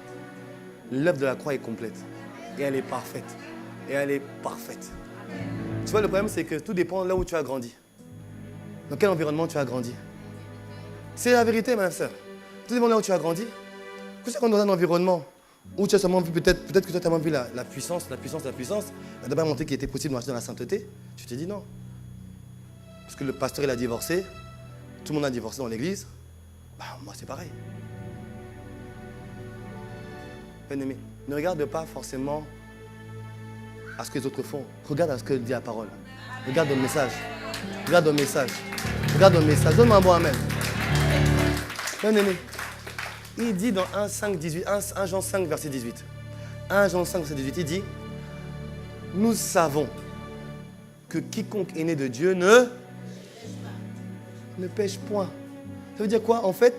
L'œuvre de la croix est complète. Et elle est parfaite. Et elle est parfaite. Tu vois, le problème, c'est que tout dépend de là où tu as grandi. Dans quel environnement tu as grandi. C'est la vérité, ma soeur. Tout dépend de là où tu as grandi. Tu sais qu'on est dans un environnement Ou tu as seulement vu, peut-être que toi tu as seulement vu la puissance. La d'abord montré qu'il était possible de marcher dans la sainteté. Tu t'es dit non. Parce que le pasteur il a divorcé. Tout le monde a divorcé dans l'église. Bah, moi c'est pareil. Bien-aimé, ne regarde pas forcément à ce que les autres font. Regarde à ce que dit la parole. Regarde le message. Regarde le message. Regarde le message. Donne-moi un bon amen. Bien-aimé. Il dit dans 1 Jean 5, verset 18. 1 Jean 5, verset 18, il dit « Nous savons que quiconque est né de Dieu ne pêche point. » Ça veut dire quoi? En fait,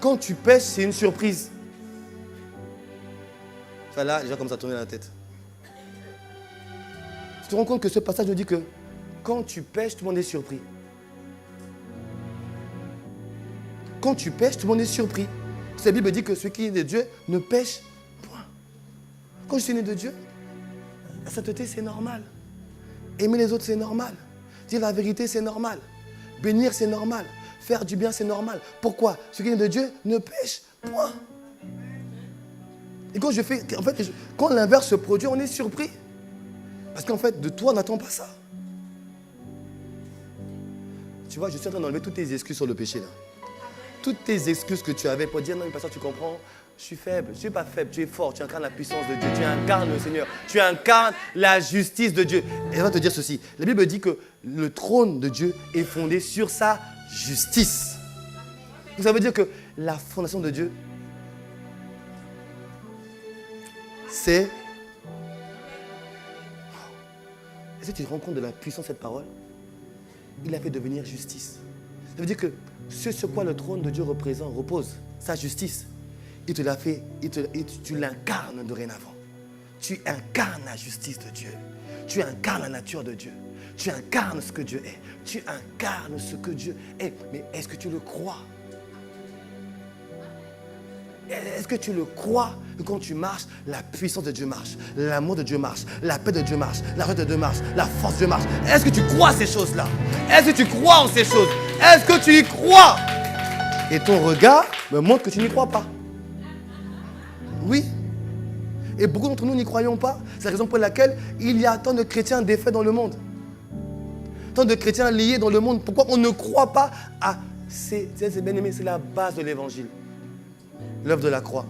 quand tu pêches, c'est une surprise. Enfin là, les gens commencent à tourner la tête. Tu te rends compte que ce passage nous dit que quand tu pêches, tout le monde est surpris. Quand tu pêches, tout le monde est surpris. La Bible dit que celui qui est né de Dieu ne pêche point. Quand je suis né de Dieu, la sainteté, c'est normal. Aimer les autres, c'est normal. Dire la vérité, c'est normal. Bénir, c'est normal. Faire du bien, c'est normal. Pourquoi? Celui qui est né de Dieu ne pêche point. Et quand l'inverse se produit, on est surpris. Parce qu'en fait, de toi, on n'attend pas ça. Tu vois, je suis en train d'enlever toutes tes excuses sur le péché là. Toutes tes excuses que tu avais pour dire non, mais pasteur, tu comprends, je suis faible. Je ne suis pas faible, tu es fort, tu incarnes la puissance de Dieu, tu incarnes le Seigneur, tu incarnes la justice de Dieu. Et on va te dire ceci, la Bible dit que le trône de Dieu est fondé sur sa justice. Donc ça veut dire que la fondation de Dieu, c'est... Est-ce que tu te rends compte de la puissance de cette parole? Il a fait devenir justice. Ça veut dire que ce sur quoi le trône de Dieu repose, sa justice, il te l'a fait, tu l'incarnes dorénavant. Tu incarnes la justice de Dieu. Tu incarnes la nature de Dieu. Tu incarnes ce que Dieu est. Tu incarnes ce que Dieu est. Mais est-ce que tu le crois? Est-ce que tu le crois que quand tu marches, la puissance de Dieu marche, l'amour de Dieu marche, la paix de Dieu marche, la joie de Dieu marche, la force de Dieu marche? Est-ce que tu crois ces choses-là? Est-ce que tu crois en ces choses? Est-ce que tu y crois? Et ton regard me montre que tu n'y crois pas. Oui. Et beaucoup d'entre nous n'y croyons pas. C'est la raison pour laquelle il y a tant de chrétiens défaits dans le monde. Tant de chrétiens liés dans le monde. Pourquoi on ne croit pas à... C'est bien aimé, c'est la base de l'évangile. L'œuvre de la croix.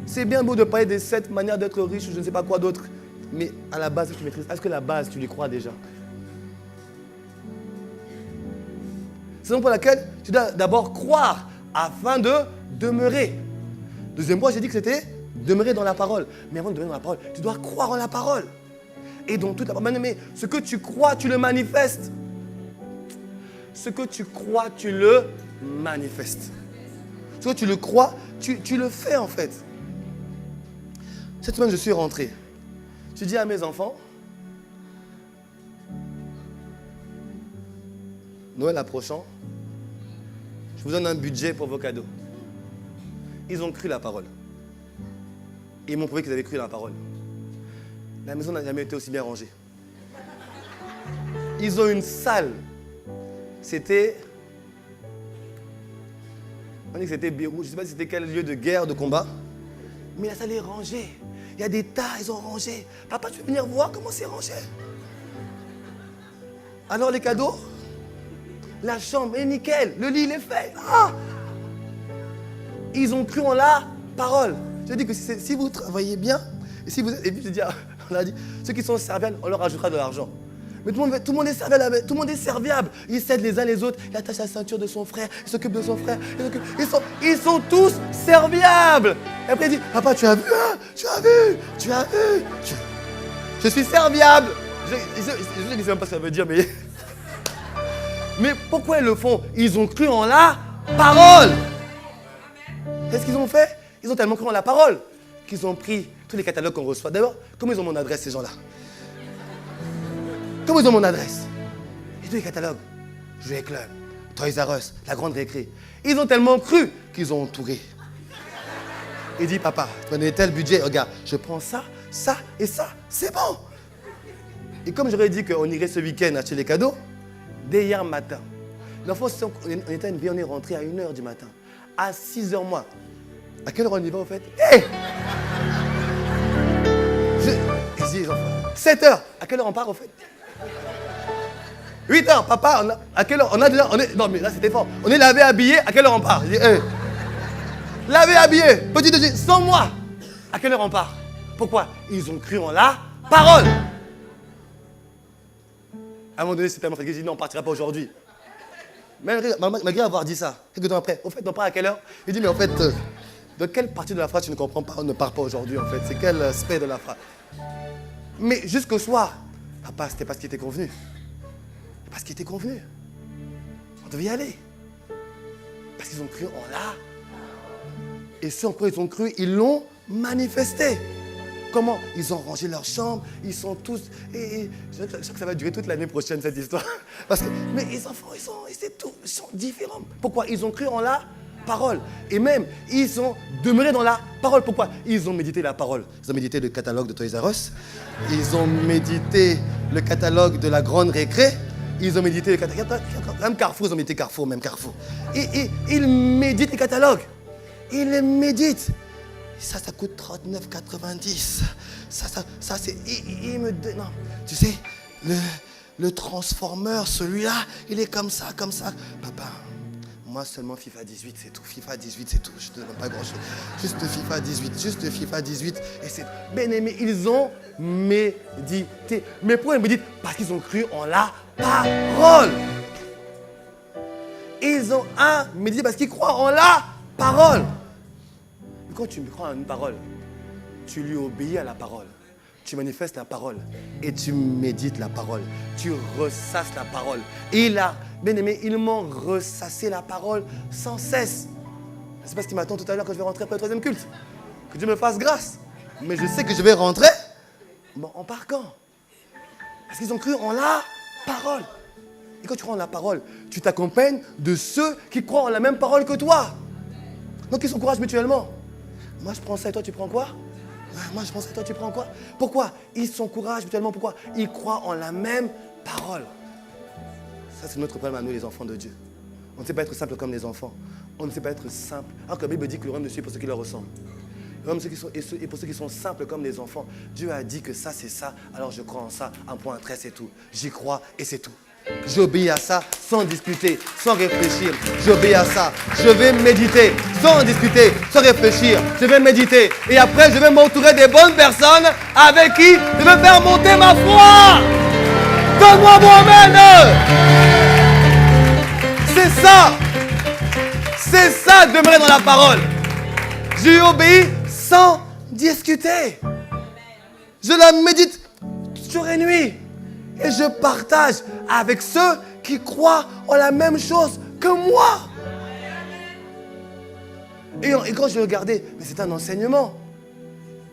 C'est bien beau de parler des 7 manières d'être riche ou je ne sais pas quoi d'autre. Mais à la base, tu maîtrises. Est-ce que la base, tu l'y crois déjà? C'est la raison pour laquelle tu dois d'abord croire afin de demeurer. Deuxième point, j'ai dit que c'était demeurer dans la parole. Mais avant de demeurer dans la parole, tu dois croire en la parole. Et dans toute la parole. Mais ce que tu crois, tu le manifestes. Ce que tu crois, tu le manifestes. Ce que tu le crois, tu le fais en fait. Cette semaine, je suis rentré. Je dis à mes enfants, Noël approchant, je vous donne un budget pour vos cadeaux. Ils ont cru la parole. Ils m'ont prouvé qu'ils avaient cru la parole. La maison n'a jamais été aussi bien rangée. Ils ont une salle. C'était... On dit que c'était Beyrouth, je ne sais pas si c'était quel lieu de guerre, de combat. Mais la salle est rangée. Il y a des tas, ils ont rangé. Papa, tu veux venir voir comment c'est rangé? Alors les cadeaux? La chambre est nickel. Le lit, il est fait. Ah! Ils ont cru en la parole. Je dis que si vous travaillez bien, et si vous... Et puis je dis, on a dit, ceux qui sont serviables, on leur ajoutera de l'argent. Mais tout le monde est serviable. Tout le monde est serviable. Ils s'aident les uns les autres. Il attache la ceinture de son frère. Il s'occupe de son frère. Ils sont tous serviables. Et après, il dit, papa, tu as vu, hein? Tu as vu. Je suis serviable. Je ne sais même pas ce que ça veut dire, mais... Mais pourquoi ils le font? Ils ont cru en la parole. Qu'est-ce qu'ils ont fait? Ils ont tellement cru en la parole qu'ils ont pris tous les catalogues qu'on reçoit. D'abord, comment ils ont mon adresse, ces gens-là? Comment ils ont mon adresse? Et tous les catalogues. Jouet Club, Toys R Us, la grande récré. Ils ont tellement cru qu'ils ont entouré. Il dit, papa, tu as donné tel budget, regarde, je prends ça, ça et ça, c'est bon. Et comme j'aurais dit qu'on irait ce week-end acheter les cadeaux, dès hier matin, l'enfant, on était à une vie, on est rentré à 1h du matin. À 6h moins. À quelle heure on y va, au fait? Hé! 7h. À quelle heure on part, au fait? 8h, papa, à quelle heure? Non, mais là, c'était fort. On est lavé, habillé, à quelle heure on part? Je dis, lavé, habillé, petit déjeuner, sans moi. À quelle heure on part? Pourquoi? Ils ont cru en la parole. À un moment donné, c'est tellement fatigué, je dis, non, on ne partira pas aujourd'hui. Malgré avoir dit ça, quelques temps après, au fait, on part à quelle heure? Il dit, mais en fait, de quelle partie de la phrase tu ne comprends pas, on ne part pas aujourd'hui, en fait? C'est quel aspect de la phrase? Mais jusqu'au soir, papa, c'était pas ce qui était convenu. Pas ce qui était convenu. On devait y aller. Parce qu'ils ont cru en là. Et ce en quoi ils ont cru, ils l'ont manifesté. Comment? Ils ont rangé leur chambre, ils sont tous... Et je sais que ça va durer toute l'année prochaine, cette histoire. Parce que, mais les enfants, ils sont différents. Pourquoi? Ils ont cru en la parole. Et même, ils sont demeurés dans la parole. Pourquoi? Ils ont médité la parole. Ils ont médité le catalogue de Toys R Us. Ils ont médité le catalogue de la grande récré. Ils ont médité le catalogue. Même Carrefour, ils ont médité Carrefour, même Carrefour. Et ils méditent les catalogues. Ils les méditent. Ça coûte 39,90. Ça c'est... Il me donne... Non, tu sais, le transformeur, celui-là, il est comme ça. Papa, moi seulement FIFA 18, c'est tout. FIFA 18, c'est tout. Je ne te donne pas grand-chose. Juste FIFA 18. Et c'est... Bien-aimés, ils ont médité. Mais pourquoi ils méditent? Parce qu'ils ont cru en la parole. Ils ont médité parce qu'ils croient en la parole. Quand tu crois en une parole, tu lui obéis à la parole. Tu manifestes la parole et tu médites la parole. Tu ressasses la parole. Et là, bien aimé, ils m'ont ressassé la parole sans cesse. C'est pas ce qui m'attend tout à l'heure quand je vais rentrer après le troisième culte. Que Dieu me fasse grâce. Mais je sais que je vais rentrer. Bon, on part quand? Parce qu'ils ont cru en la parole. Et quand tu crois en la parole, tu t'accompagnes de ceux qui croient en la même parole que toi. Donc ils s'encouragent mutuellement. Moi, je prends ça et toi, tu prends quoi? Moi, je prends ça et toi, tu prends quoi? Pourquoi? Ils s'encouragent mutuellement. Pourquoi? Ils croient en la même parole. Ça, c'est notre problème à nous, les enfants de Dieu. On ne sait pas être simple comme les enfants. On ne sait pas être simple. Alors que la Bible dit que le royaume de Dieu est pour ceux qui leur ressemblent. Le royaume est pour ceux qui sont simples comme les enfants. Dieu a dit que ça, c'est ça. Alors, je crois en ça. Un point, un trait, c'est tout. J'y crois et c'est tout. J'obéis à ça sans discuter, sans réfléchir. J'obéis à ça. Je vais méditer sans discuter, sans réfléchir. Je vais méditer. Et après, je vais m'entourer des bonnes personnes avec qui je vais faire monter ma foi. Donne-moi mon amen. C'est ça. C'est ça, demeurer dans la parole. J'y obéis sans discuter. Je la médite jour et nuit. Et je partage avec ceux qui croient en la même chose que moi. Et quand je regardais, mais c'est un enseignement.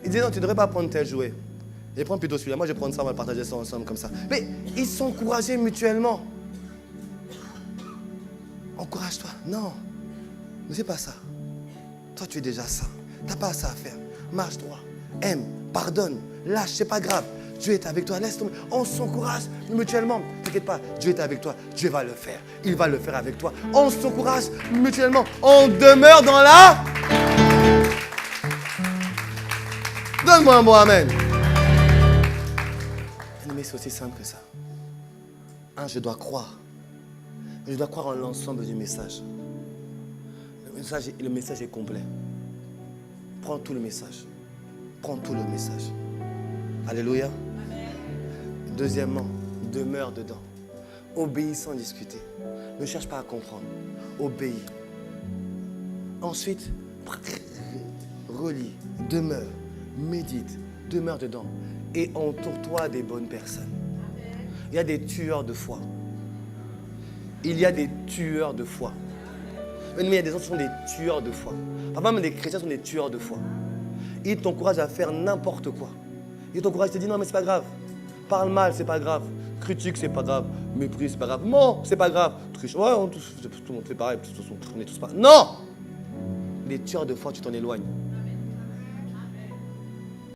Il disait non, tu ne devrais pas prendre tel jouet. Et prends plutôt celui-là. Moi, je vais prendre ça, on va partager ça ensemble comme ça. Mais ils s'encourageaient mutuellement. Encourage-toi. Non, ne fais pas ça. Toi, tu es déjà ça. Tu n'as pas ça à faire. Marche droit. Aime, pardonne, lâche, c'est pas grave. Dieu est avec toi, laisse tomber. On s'encourage mutuellement. T'inquiète pas, Dieu est avec toi. Dieu va le faire. Il va le faire avec toi. On s'encourage mutuellement. On demeure dans la... Donne-moi un bon amen. Mais c'est aussi simple que ça. Je dois croire. Je dois croire en l'ensemble du message. Le message est complet. Prends tout le message. Prends tout le message. Alléluia. Deuxièmement, demeure dedans. Obéis sans discuter. Ne cherche pas à comprendre. Obéis. Ensuite, relis, demeure, médite, demeure dedans. Et entoure-toi des bonnes personnes. Il y a des tueurs de foi. Il y a des tueurs de foi. Mais il y a des gens qui sont des tueurs de foi. Parfois même des chrétiens sont des tueurs de foi. Ils t'encouragent à faire n'importe quoi. Ils t'encouragent, ils te disent non mais c'est pas grave. Parle mal, c'est pas grave. Critique, c'est pas grave. Mépris, c'est pas grave. Non, c'est pas grave. Triche, ouais, tout le monde fait pareil. On est tous pas. Non! Les tueurs de foi, tu t'en éloignes.